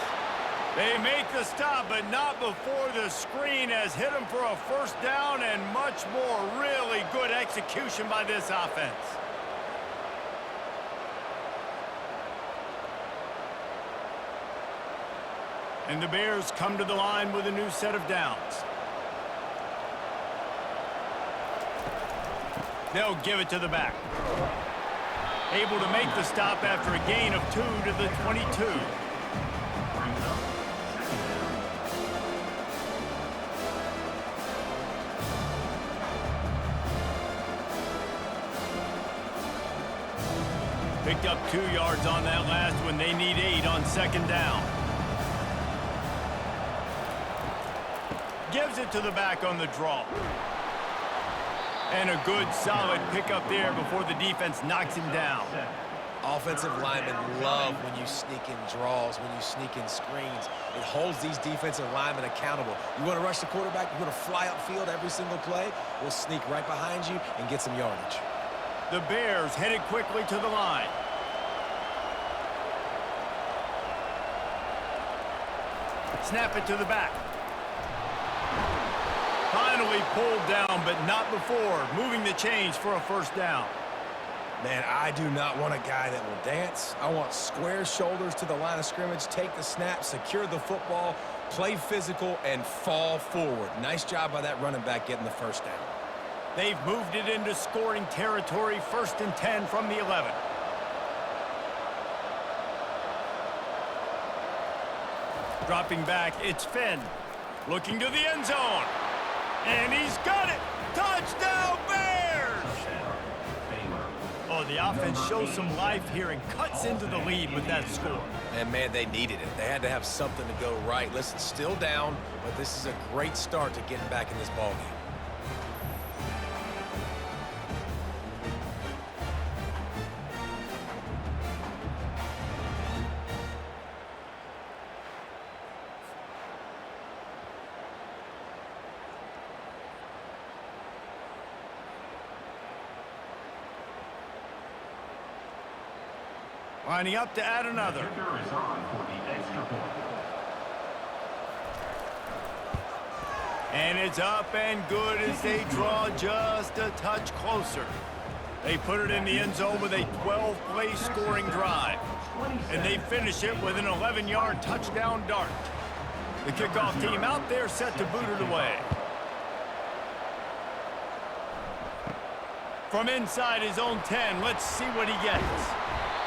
They make the stop, but not before the screen has hit them for a first down and much more. Really good execution by this offense. And the Bears come to the line with a new set of downs. They'll give it to the back. Able to make the stop after a gain of 2 to the 22. Picked up 2 yards on that last one. They need 8 on second down. Gives it to the back on the draw. And a good, solid pickup there before the defense knocks him down. Offensive linemen love when you sneak in draws, when you sneak in screens. It holds these defensive linemen accountable. You want to rush the quarterback, you want to fly upfield every single play, we'll sneak right behind you and get some yardage. The Bears headed quickly to the line. Snap it to the back. Finally pulled down, but not before. Moving the chains for a first down. Man, I do not want a guy that will dance. I want square shoulders to the line of scrimmage, take the snap, secure the football, play physical, and fall forward. Nice job by that running back getting the first down. They've moved it into scoring territory, 1st and 10 from the 11. Dropping back, it's Finn. Looking to the end zone. And he's got it! Touchdown, Bears! Baylor. Oh, the offense shows some life here and cuts into the lead with that score. And, man, they needed it. They had to have something to go right. Listen, still down, but this is a great start to getting back in this ballgame. Lining up to add another. Kicker is on for the extra point. And it's up and good as they draw just a touch closer. They put it in the end zone with a 12-play scoring drive. And they finish it with an 11-yard touchdown dart. The kickoff team out there set to boot it away. From inside his own 10, let's see what he gets.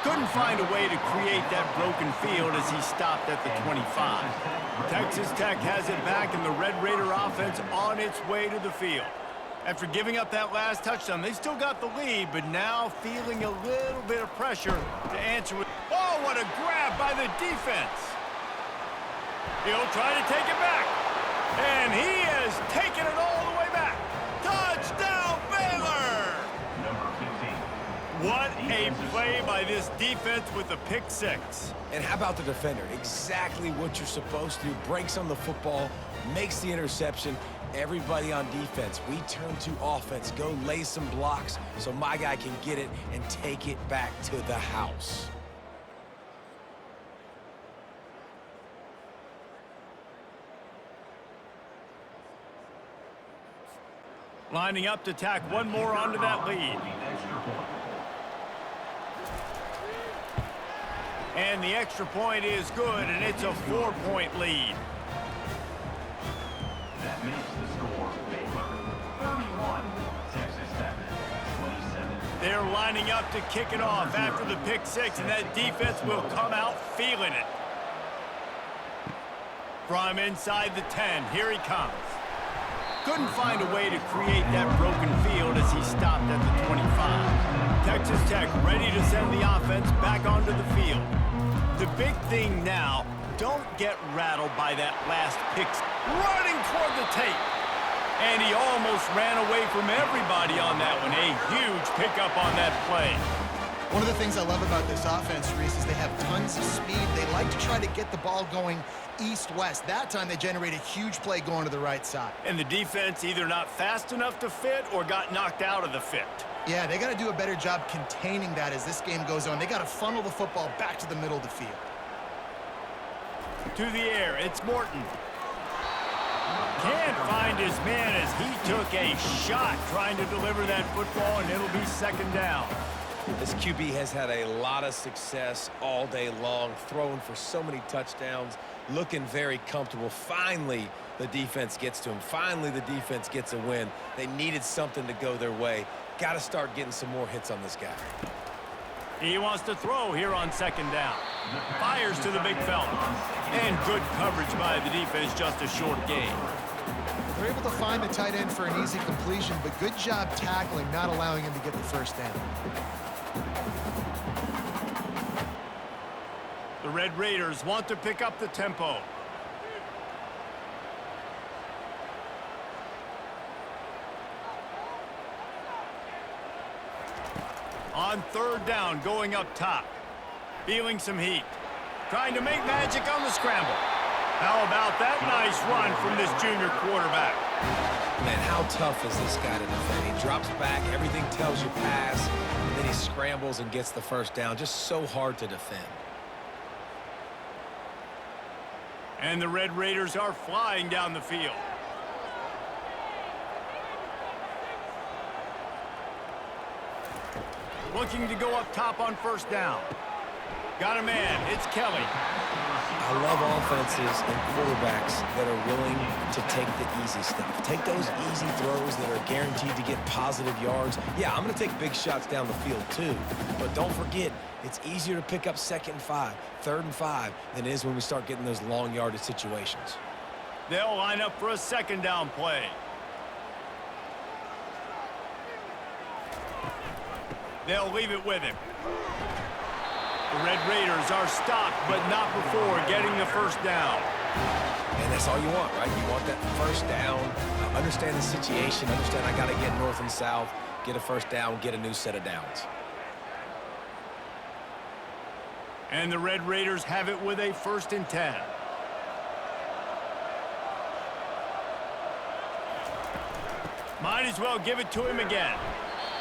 Couldn't find a way to create that broken field as he stopped at the 25. Texas Tech has it back, and the Red Raider offense on its way to the field. After giving up that last touchdown, they still got the lead, but now feeling a little bit of pressure to answer with. Oh, what a grab by the defense. He'll try to take it back, and he has taken it all the way back. Touchdown, Baylor! Number 15. What a play by this defense with the pick six. And how about the defender? Exactly what you're supposed to do. Breaks on the football, makes the interception. Everybody on defense, we turn to offense. Go lay some blocks so my guy can get it and take it back to the house. Lining up to tack one more onto that lead. And the extra point is good, and it's a 4-point lead. That makes the score Baylor 31, Texas Tech 27. They're lining up to kick it off after the pick six, and that defense will come out feeling it. From inside the 10, here he comes. Couldn't find a way to create that broken field as he stopped at the 25. Texas Tech ready to send the offense back onto the field. The big thing now, don't get rattled by that last pick. Running toward the tape. And he almost ran away from everybody on that one. A huge pickup on that play. One of the things I love about this offense, Reese, is they have tons of speed. They like to try to get the ball going east-west. That time they generate a huge play going to the right side. And the defense either not fast enough to fit or got knocked out of the fit. Yeah, they got to do a better job containing that as this game goes on. They got to funnel the football back to the middle of the field. To the air, it's Morton. Can't find his man as he took a shot trying to deliver that football, and it'll be second down. This QB has had a lot of success all day long, throwing for so many touchdowns, looking very comfortable. Finally, the defense gets to him. Finally, the defense gets a win. They needed something to go their way. Got to start getting some more hits on this guy. He wants to throw here on second down. Fires to the big fella. And good coverage by the defense, just a short gain. They're able to find the tight end for an easy completion, but good job tackling, not allowing him to get the first down. The Red Raiders want to pick up the tempo. On third down, going up top. Feeling some heat. Trying to make magic on the scramble. How about that nice run from this junior quarterback? Man, how tough is this guy to defend? He drops back, everything tells you pass, and then he scrambles and gets the first down. Just so hard to defend. And the Red Raiders are flying down the field. Looking to go up top on first down. Got a man. It's Kelly. I love offenses and quarterbacks that are willing to take the easy stuff. Take those easy throws that are guaranteed to get positive yards. Yeah, I'm going to take big shots down the field too. But don't forget, it's easier to pick up second and 5, third and 5 than it is when we start getting those long yardage situations. They'll line up for a second down play. They'll leave it with him. The Red Raiders are stopped, but not before getting the first down. And that's all you want, right? You want that first down, understand the situation, understand I got to get north and south, get a first down, get a new set of downs. And the Red Raiders have it with a 1st and 10. Might as well give it to him again.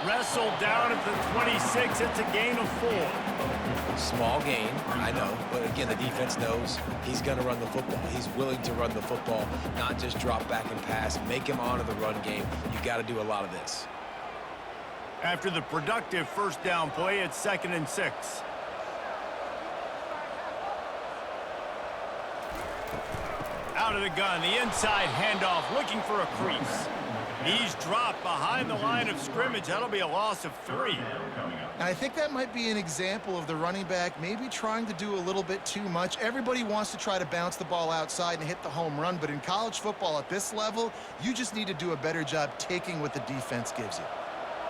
Wrestled down at the 26. It's a gain of 4. Small gain, I know, but again, the defense knows he's going to run the football. He's willing to run the football, not just drop back and pass, make him honor the run game. You got to do a lot of this. After the productive first down play, it's 2nd and 6. Out of the gun, the inside handoff, looking for a crease. He's dropped behind the line of scrimmage. That'll be a loss of 3. And I think that might be an example of the running back maybe trying to do a little bit too much. Everybody wants to try to bounce the ball outside and hit the home run, but in college football at this level, you just need to do a better job taking what the defense gives you.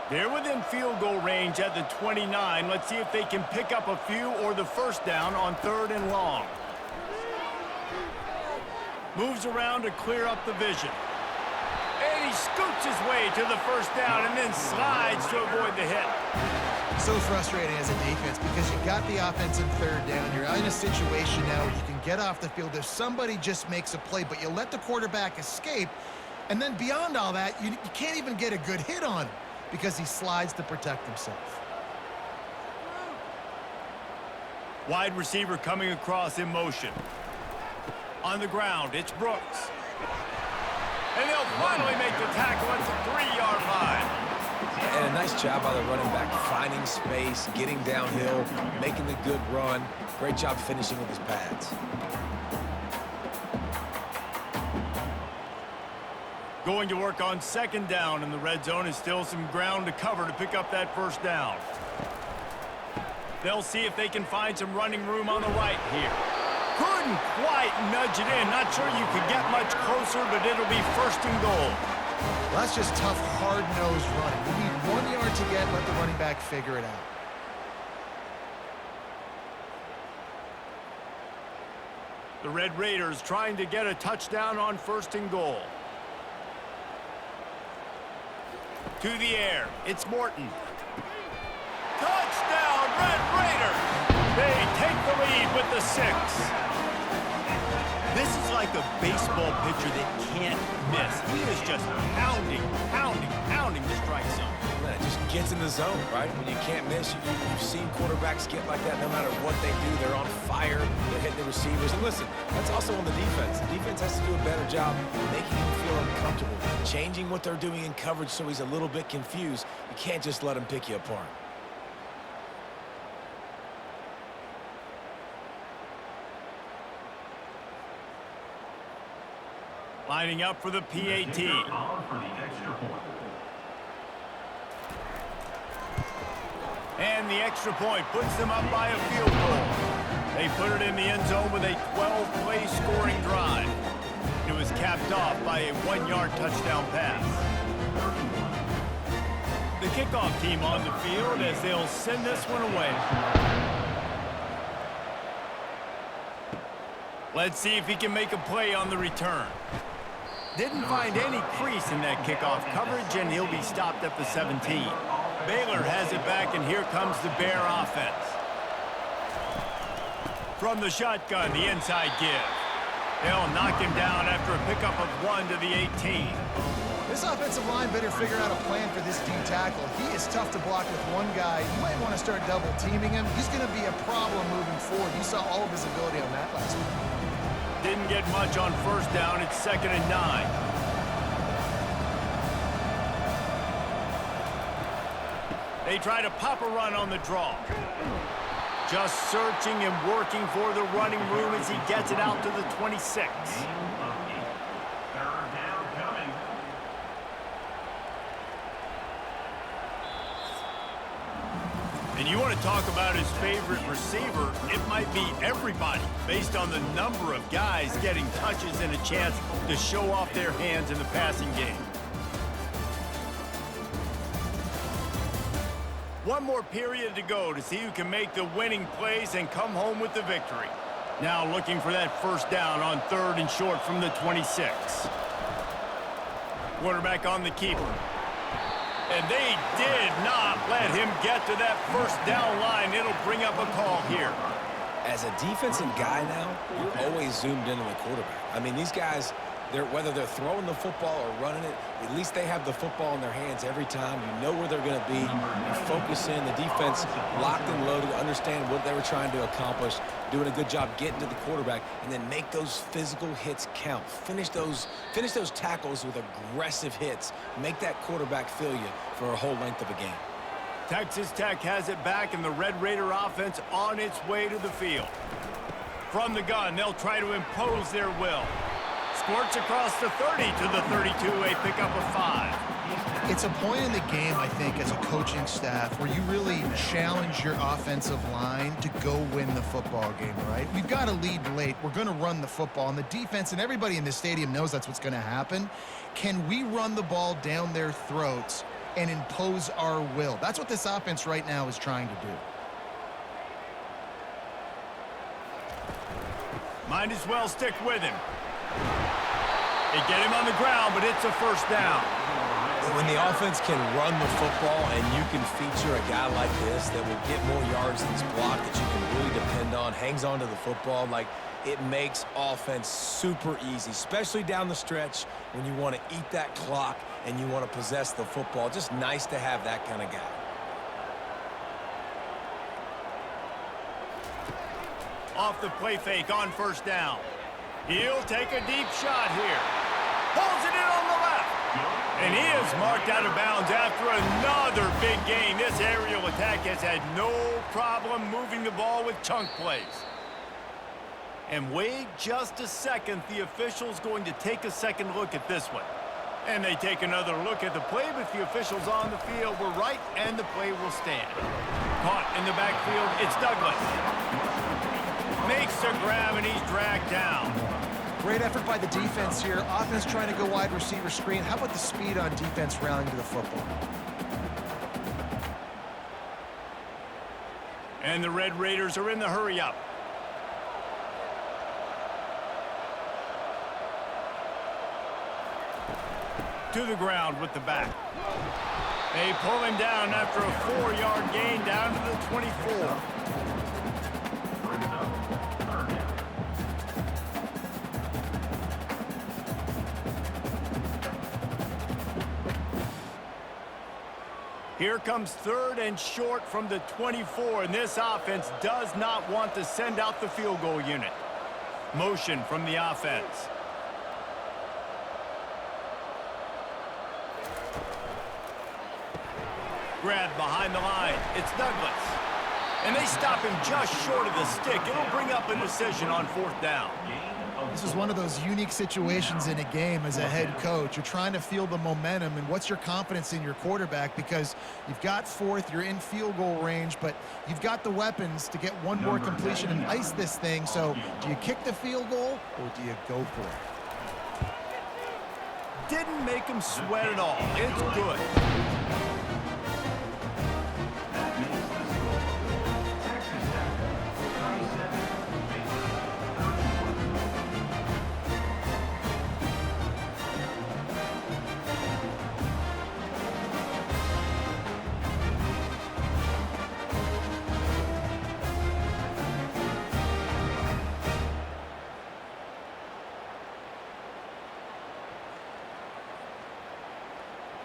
They're within field goal range at the 29. Let's see if they can pick up a few or the first down on 3rd and long. Moves around to clear up the vision. And he scoots his way to the first down and then slides to avoid the hit. So frustrating as a defense because you got the offensive 3rd down. You're in a situation now where you can get off the field if somebody just makes a play, but you let the quarterback escape. And then beyond all that, you can't even get a good hit on him because he slides to protect himself. Wide receiver coming across in motion. On the ground, it's Brooks. And they'll finally make the tackle at the 3-yard line. And a nice job by the running back, finding space, getting downhill, making the good run. Great job finishing with his pads. Going to work on 2nd down in the red zone is still some ground to cover to pick up that first down. They'll see if they can find some running room on the right here. Couldn't quite nudge it in. Not sure you could get much closer, but it'll be 1st and goal. Well, that's just tough, hard-nosed running. You need 1 yard to get, let the running back figure it out. The Red Raiders trying to get a touchdown on 1st and goal. To the air, it's Morton. Touchdown, Red Raiders! They take the lead with the 6. This is like a baseball pitcher that can't miss. He is just pounding the strike zone. It just gets in the zone, right? When you can't miss, you've seen quarterbacks get like that no matter what they do. They're on fire. They're hitting the receivers. And listen, that's also on the defense. The defense has to do a better job making him feel uncomfortable, changing what they're doing in coverage so he's a little bit confused. You can't just let him pick you apart. Lining up for the PAT. And the extra point puts them up by a field goal. They put it in the end zone with a 12-play scoring drive. It was capped off by a 1-yard touchdown pass. The kickoff team on the field as they'll send this one away. Let's see if he can make a play on the return. Didn't find any crease in that kickoff coverage, and he'll be stopped at the 17. Baylor has it back, and here comes the Bear offense. From the shotgun, the inside give. They'll knock him down after a pickup of 1 to the 18. This offensive line better figure out a plan for this D tackle. He is tough to block with one guy. You might want to start double teaming him. He's going to be a problem moving forward. You saw all of his ability on that last week. Didn't get much on first down. It's 2nd and 9. They try to pop a run on the draw. Just searching and working for the running room as he gets it out to the 26. And you want to talk about his favorite receiver, it might be everybody based on the number of guys getting touches and a chance to show off their hands in the passing game. One more period to go to see who can make the winning plays and come home with the victory. Now looking for that first down on 3rd and short from the 26. Quarterback on the keeper. And they did not let him get to that first down line. It'll bring up a call here. As a defensive guy now, you're always zoomed into the quarterback. I mean, these guys, whether they're throwing the football or running it, at least they have the football in their hands every time. You know where they're going to be. You focus in. The defense locked and loaded, understand what they were trying to accomplish, doing a good job getting to the quarterback, and then make those physical hits count. Finish those tackles with aggressive hits. Make that quarterback feel you for a whole length of a game. Texas Tech has it back, and the Red Raider offense on its way to the field. From the gun, they'll try to impose their will. Squirts across the 30 to the 32, a pickup of 5. It's a point in the game, I think, as a coaching staff where you really challenge your offensive line to go win the football game, right? We've got to lead late. We're going to run the football, and the defense and everybody in the stadium knows that's what's going to happen. Can we run the ball down their throats and impose our will? That's what this offense right now is trying to do. Might as well stick with him. They get him on the ground, but it's a first down. When the offense can run the football and you can feature a guy like this that will get more yards than this block that you can really depend on, hangs on to the football, like it makes offense super easy, especially down the stretch when you want to eat that clock and you want to possess the football. Just nice to have that kind of guy. Off the play fake on first down. He'll take a deep shot here. Pulls it in on the left. And he is marked out of bounds after another big gain. This aerial attack has had no problem moving the ball with chunk plays. And wait just a second. The official's going to take a second look at this one. And they take another look at the play, but the officials on the field were right, and the play will stand. Caught in the backfield, it's Douglas. Makes a grab, and he's dragged down. Great effort by the defense here. Offense trying to go wide receiver screen. How about the speed on defense rallying to the football? And the Red Raiders are in the hurry-up. To the ground with the back. They pull him down after a 4-yard gain down to the 24. Here comes 3rd and short from the 24, and this offense does not want to send out the field goal unit. Motion from the offense. Grab behind the line. It's Douglas. And they stop him just short of the stick. It'll bring up a decision on 4th down. This is one of those unique situations in a game as a head coach. You're trying to feel the momentum, and what's your confidence in your quarterback, because you've got 4th, you're in field goal range, but you've got the weapons to get one more completion and ice this thing. So do you kick the field goal or do you go for it? Didn't make him sweat at all. It's good.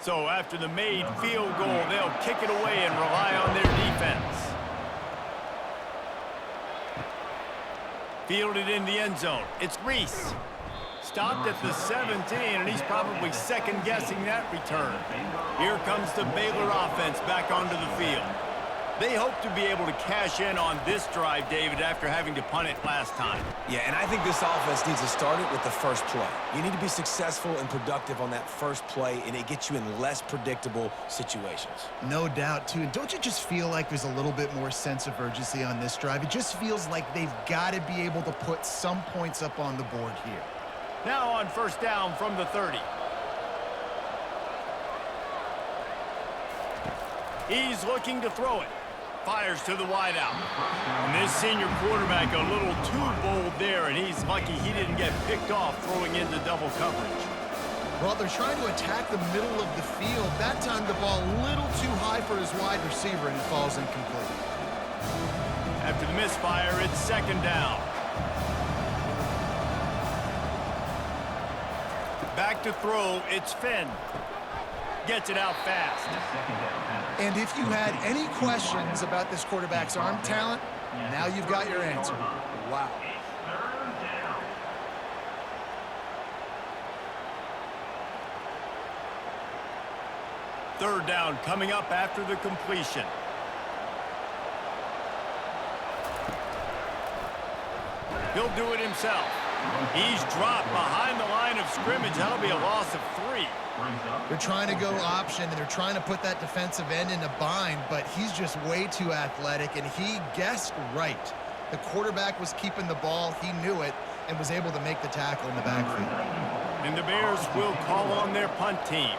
So after the made field goal, they'll kick it away and rely on their defense. Fielded in the end zone. It's Reese. Stopped at the 17, and he's probably second-guessing that return. Here comes the Baylor offense back onto the field. They hope to be able to cash in on this drive, David, after having to punt it last time. Yeah, and I think this offense needs to start it with the first play. You need to be successful and productive on that first play, and it gets you in less predictable situations. No doubt, too. And don't you just feel like there's a little bit more sense of urgency on this drive? It just feels like they've got to be able to put some points up on the board here. Now on 1st down from the 30. He's looking to throw it. Fires to the wideout. And this senior quarterback a little too bold there, and he's lucky he didn't get picked off throwing into double coverage. Well, they're trying to attack the middle of the field. That time the ball a little too high for his wide receiver, and it falls incomplete. After the misfire, it's 2nd down. Back to throw, it's Finn. Gets it out fast. And if you had any questions about this quarterback's arm talent, now you've got your answer. Wow. 3rd down coming up after the completion. He'll do it himself. He's dropped behind the line of scrimmage. That'll be a loss of 3. They're trying to go option, and they're trying to put that defensive end in a bind, but he's just way too athletic, and he guessed right. The quarterback was keeping the ball. He knew it and was able to make the tackle in the backfield. And the Bears will call on their punt team.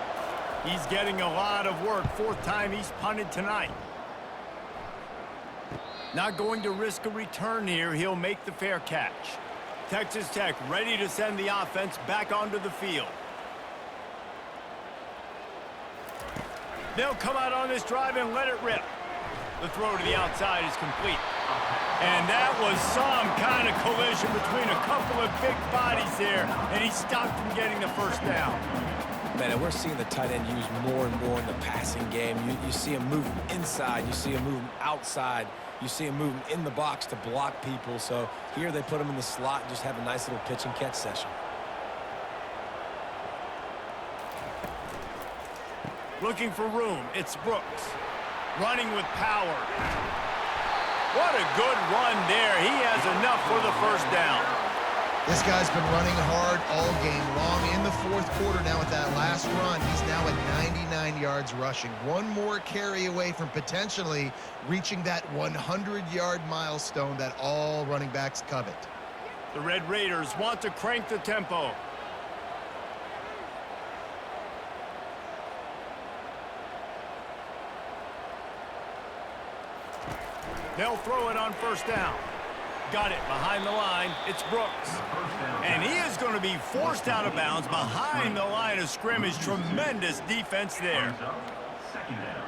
He's getting a lot of work. 4th time he's punted tonight. Not going to risk a return here. He'll make the fair catch. Texas Tech ready to send the offense back onto the field. They'll come out on this drive and let it rip. The throw to the outside is complete. And that was some kind of collision between a couple of big bodies there, and he stopped from getting the 1st down. Man, and we're seeing the tight end used more and more in the passing game. You see him moving inside. You see him moving outside. You see him moving in the box to block people. So here they put him in the slot and just have a nice little pitch and catch session. Looking for room, it's Brooks. Running with power. What a good run there. He has enough for the 1st down. This guy's been running hard all game long. In the 4th quarter now with that last run, he's now at 99 yards rushing. One more carry away from potentially reaching that 100-yard milestone that all running backs covet. The Red Raiders want to crank the tempo. They'll throw it on 1st down. Got it behind the line. It's Brooks. And he is going to be forced out of bounds behind the line of scrimmage. Tremendous defense there. 2nd down.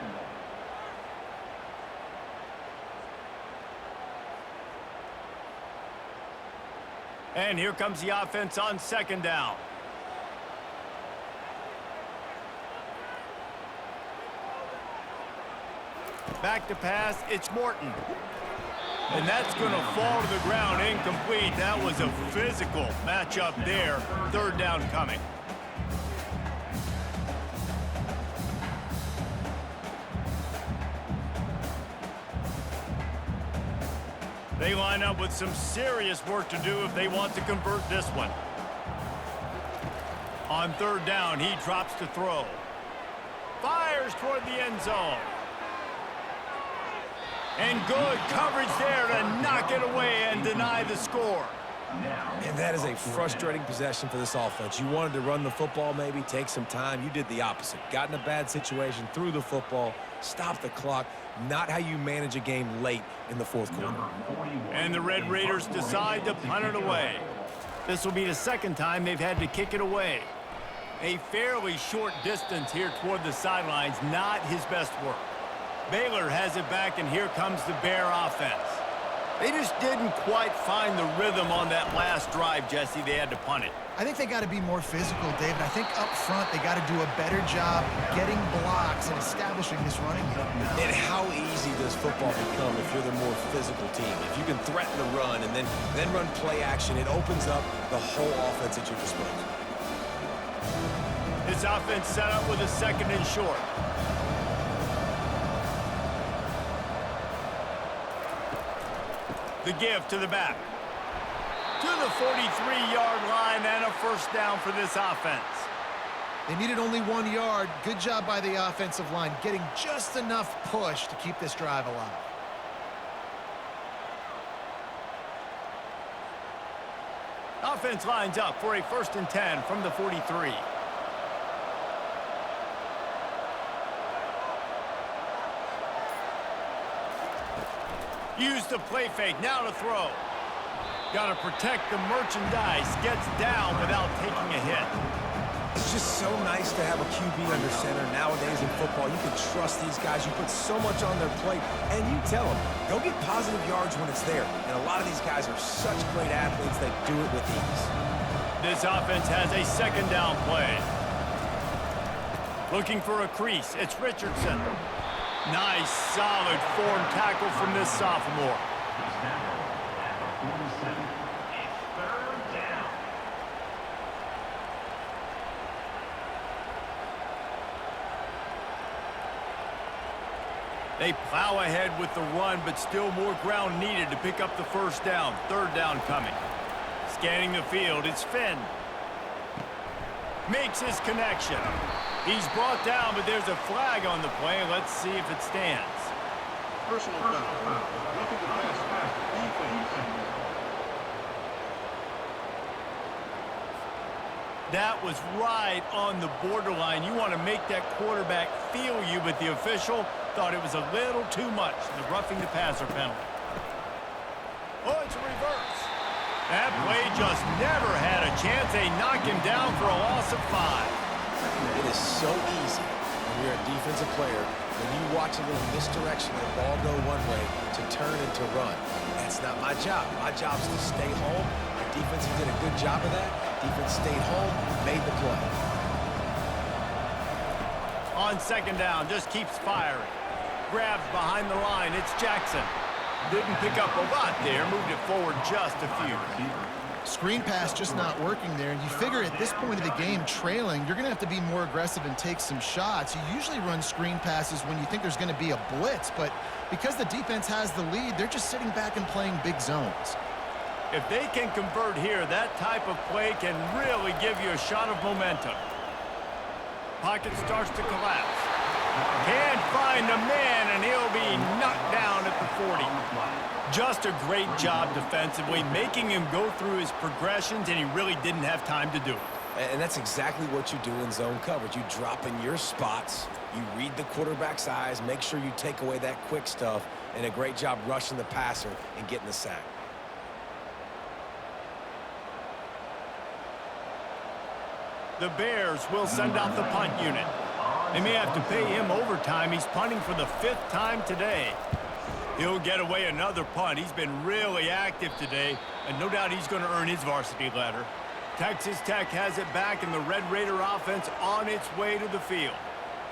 And here comes the offense on 2nd down. Back to pass, it's Morton. And that's going to fall to the ground incomplete. That was a physical matchup there. Third down coming. They line up with some serious work to do if they want to convert this one. On third down, he drops to throw. Fires toward the end zone. And good coverage there to knock it away and deny the score. And that is a frustrating possession for this offense. You wanted to run the football, maybe take some time. You did the opposite. Got in a bad situation, threw the football, stopped the clock. Not how you manage a game late in the fourth quarter. And the Red Raiders decide to punt it away. This will be the second time they've had to kick it away. A fairly short distance here toward the sidelines, not his best work. Baylor has it back, and here comes the Bear offense. They just didn't quite find the rhythm on that last drive, Jesse. They had to punt it. I think they got to be more physical, David. I think up front they got to do a better job getting blocks and establishing this running game. And how easy does football become if you're the more physical team? If you can threaten the run and then run play action, it opens up the whole offense at your disposal. This offense set up with a second and short. The give to the back. To the 43-yard line and a first down for this offense. They needed only 1 yard. Good job by the offensive line, getting just enough push to keep this drive alive. Offense lines up for a 1st and 10 from the 43. Use the play fake, now to throw. Got to protect the merchandise, gets down without taking a hit. It's just so nice to have a QB under center. Nowadays in football, you can trust these guys. You put so much on their plate, and you tell them, go get positive yards when it's there. And a lot of these guys are such great athletes, they do it with ease. This offense has a second down play. Looking for a crease, it's Richardson. Nice, solid form tackle from this sophomore. They plow ahead with the run, but still more ground needed to pick up the first down. Third down coming. Scanning the field, it's Finn. Makes his connection. He's brought down, but there's a flag on the play. Let's see if it stands. Personal foul. Roughing the passer. Defense. That was right on the borderline. You want to make that quarterback feel you, but the official thought it was a little too much. The roughing the passer penalty. Oh, it's a reverse. That play just never had a chance. They knock him down for a loss of 5. It is so easy when you're a defensive player, when you watch a little misdirection of the ball go one way to turn and to run. That's not my job. My job is to stay home. The defense did a good job of that. Defense stayed home, made the play. On second down, just keeps firing. Grabs behind the line, it's Jackson. Didn't pick up a lot there, moved it forward just a few. Screen pass just not working there. You figure at this point of the game, trailing, you're going to have to be more aggressive and take some shots. You usually run screen passes when you think there's going to be a blitz, but because the defense has the lead, they're just sitting back and playing big zones. If they can convert here, that type of play can really give you a shot of momentum. Pocket starts to collapse. Can't find a man, and he'll be knocked down at the 40. Just a great job defensively, making him go through his progressions, and he really didn't have time to do it. And that's exactly what you do in zone coverage. You drop in your spots, you read the quarterback's eyes, make sure you take away that quick stuff, and a great job rushing the passer and getting the sack. The Bears will send out the punt unit. They may have to pay him overtime. He's punting for the 5th time today. He'll get away another punt. He's been really active today, and no doubt he's going to earn his varsity letter. Texas Tech has it back, and the Red Raider offense on its way to the field.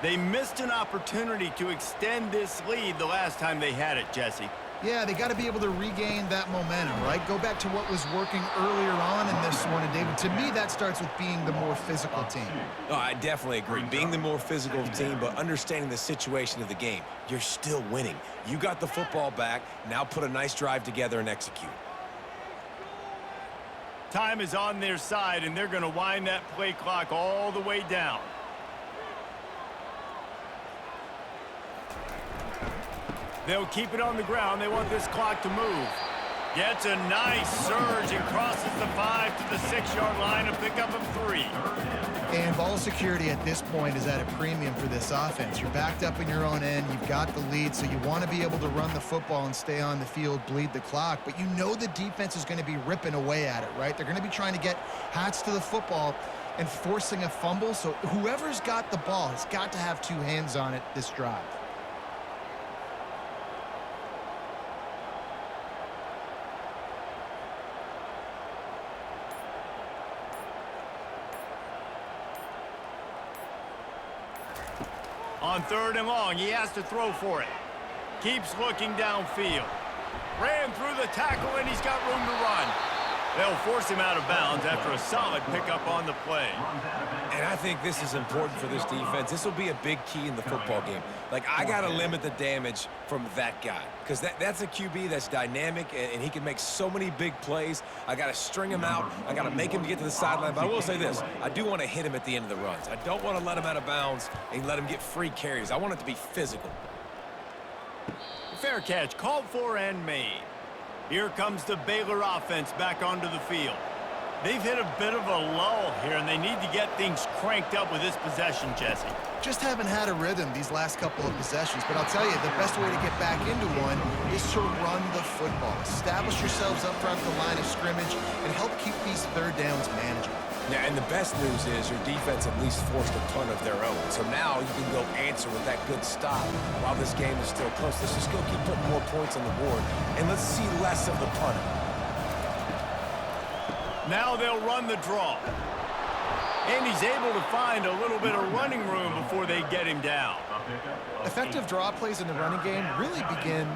They missed an opportunity to extend this lead the last time they had it, Jesse. Yeah, they got to be able to regain that momentum, right? Go back to what was working earlier on in this one. And, David, to me, that starts with being the more physical team. Oh, I definitely agree. Being the more physical team, but understanding the situation of the game. You're still winning. You got the football back. Now put a nice drive together and execute. Time is on their side, and they're going to wind that play clock all the way down. They'll keep it on the ground. They want this clock to move. Gets a nice surge and crosses the 5 to the 6-yard line, a pickup of 3. And ball security at this point is at a premium for this offense. You're backed up in your own end. You've got the lead, so you want to be able to run the football and stay on the field, bleed the clock. But you know the defense is going to be ripping away at it, right? They're going to be trying to get hats to the football and forcing a fumble. So whoever's got the ball has got to have 2 hands on it this drive. On 3rd and long, he has to throw for it. Keeps looking downfield. Ran through the tackle, and he's got room to run. They'll force him out of bounds after a solid pickup on the play. And I think this is important for this defense. This will be a big key in the football game. Like, I got to limit the damage from that guy because that's a QB that's dynamic, and he can make so many big plays. I got to string him out. I got to make him get to the sideline. But I will say this. I do want to hit him at the end of the runs. I don't want to let him out of bounds and let him get free carries. I want it to be physical. Fair catch, called for and made. Here comes the Baylor offense back onto the field. They've hit a bit of a lull here, and they need to get things cranked up with this possession, Jesse. Just haven't had a rhythm these last couple of possessions, but I'll tell you, the best way to get back into one is to run the football. Establish yourselves up front at the line of scrimmage and help keep these 3rd downs manageable. Yeah, and the best news is your defense at least forced a punt of their own. So now you can go answer with that good stop while this game is still close. Let's just go keep putting more points on the board, and let's see less of the punting. Now they'll run the draw. And he's able to find a little bit of running room before they get him down. Effective draw plays in the running game really begin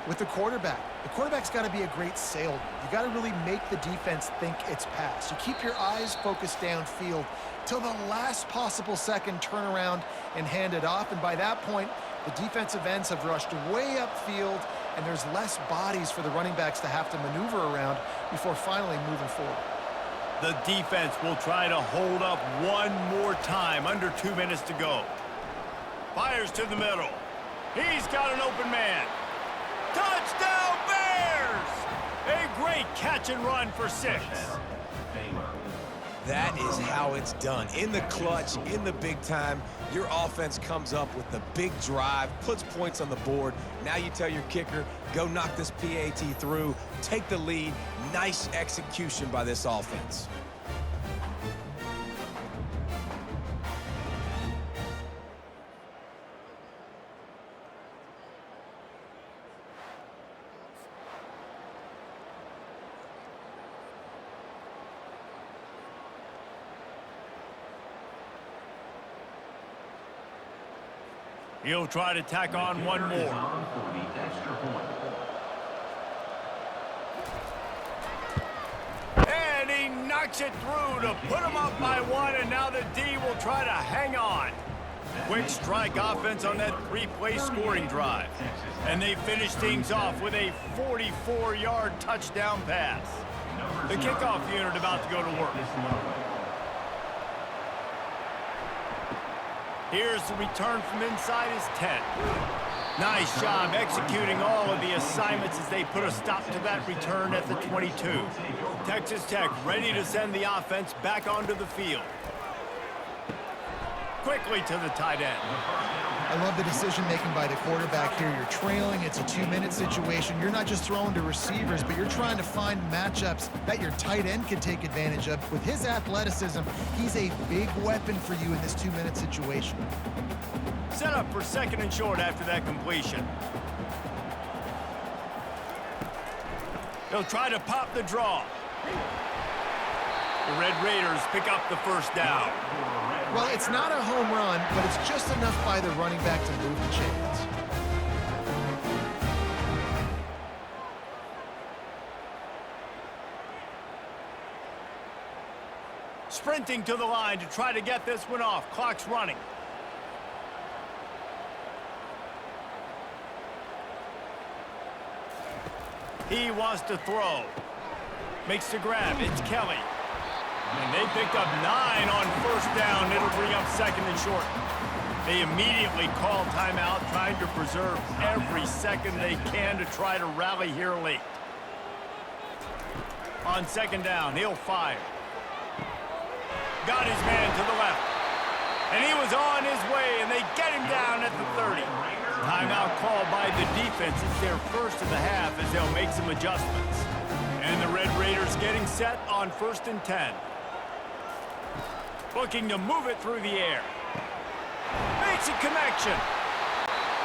with the quarterback. The quarterback's got to be a great salesman. You got to really make the defense think it's pass. You keep your eyes focused downfield till the last possible second, turn around and hand it off. And by that point, the defensive ends have rushed way upfield, and there's less bodies for the running backs to have to maneuver around before finally moving forward. The defense will try to hold up one more time. Under 2 minutes to go. Fires to the middle. He's got an open man. Touchdown, Bears! A great catch and run for 6. That is how it's done. In the clutch, in the big time, your offense comes up with the big drive, puts points on the board. Now you tell your kicker, go knock this PAT through, take the lead. Nice execution by this offense. He'll try to tack on one more. And he knocks it through to put him up by 1, and now the D will try to hang on. Quick strike offense on that 3-play scoring drive. And they finish things off with a 44-yard touchdown pass. The kickoff unit about to go to work. Here's the return from inside his 10. Nice job executing all of the assignments as they put a stop to that return at the 22. Texas Tech ready to send the offense back onto the field. Quickly to the tight end. I love the decision-making by the quarterback here. You're trailing. It's a 2-minute situation. You're not just throwing to receivers, but you're trying to find matchups that your tight end can take advantage of. With his athleticism, he's a big weapon for you in this 2-minute situation. Set up for 2nd and short after that completion. They'll try to pop the draw. The Red Raiders pick up the 1st down. Well, it's not a home run, but it's just enough by the running back to move the chains. Sprinting to the line to try to get this one off. Clock's running. He wants to throw. Makes the grab. It's Kelly. And they picked up 9 on first down. It'll bring up second and short. They immediately call timeout, trying to preserve every second they can to try to rally here late. On second down, he'll fire. Got his man to the left. And he was on his way, and they get him down at the 30. Timeout called by the defense. It's their first of the half as they'll make some adjustments. And the Red Raiders getting set on 1st and 10. Looking to move it through the air. Makes a connection.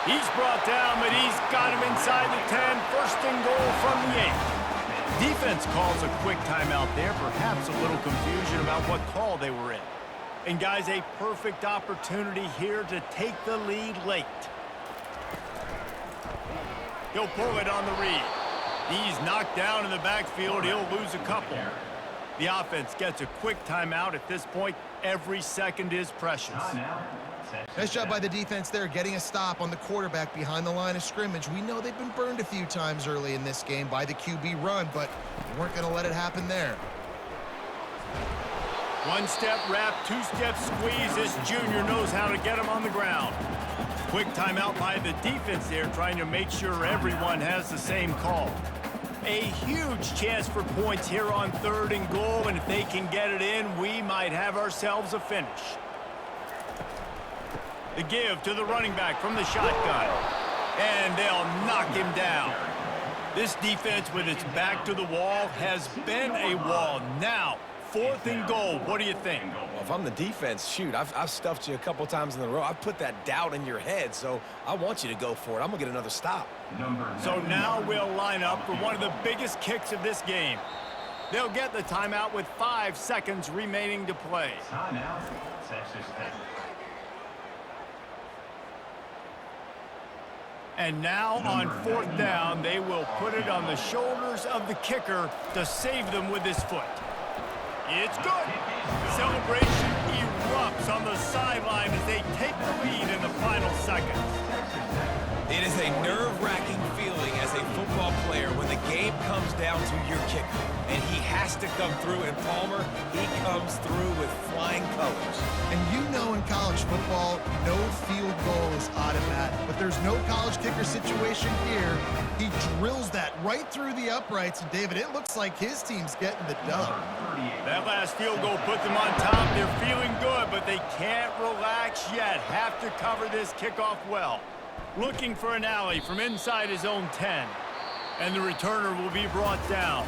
He's brought down, but he's got him inside the 10. 1st and goal from the 8. Defense calls a quick timeout there. Perhaps a little confusion about what call they were in. And guys, a perfect opportunity here to take the lead late. He'll pull it on the read. He's knocked down in the backfield. He'll lose a couple. The offense gets a quick timeout. At this point, every second is precious. Nice job by the defense there, getting a stop on the quarterback behind the line of scrimmage. We know they've been burned a few times early in this game by the QB run, but they weren't going to let it happen there. One-step wrap, two-step squeeze. This junior knows how to get him on the ground. Quick timeout by the defense there, trying to make sure everyone has the same call. A huge chance for points here on 3rd and goal, and if they can get it in, we might have ourselves a finish. The give to the running back from the shotgun. And they'll knock him down. This defense, with its back to the wall, has been a wall. Now, 4th and goal. What do you think? Well, if I'm the defense, shoot, I've stuffed you a couple times in a row. I've put that doubt in your head, so I want you to go for it. I'm going to get another stop. So now we'll line up for one of the biggest kicks of this game. They'll get the timeout with 5 seconds remaining to play. Timeout, Texas Tech. And now on 4th down, they will put it on the shoulders of the kicker to save them with his foot. It's good. Celebration erupts on the sideline as they take the lead in the final seconds. It is a nerve-wracking feeling as a football player when the game comes down to your kicker. And he has to come through, and Palmer, he comes through with flying colors. And you know in college football, no field goal is automatic. But there's no college kicker situation here. He drills that right through the uprights. And, David, it looks like his team's getting the dub. That last field goal put them on top. They're feeling good, but they can't relax yet. Have to cover this kickoff well. Looking for an alley from inside his own 10. And the returner will be brought down.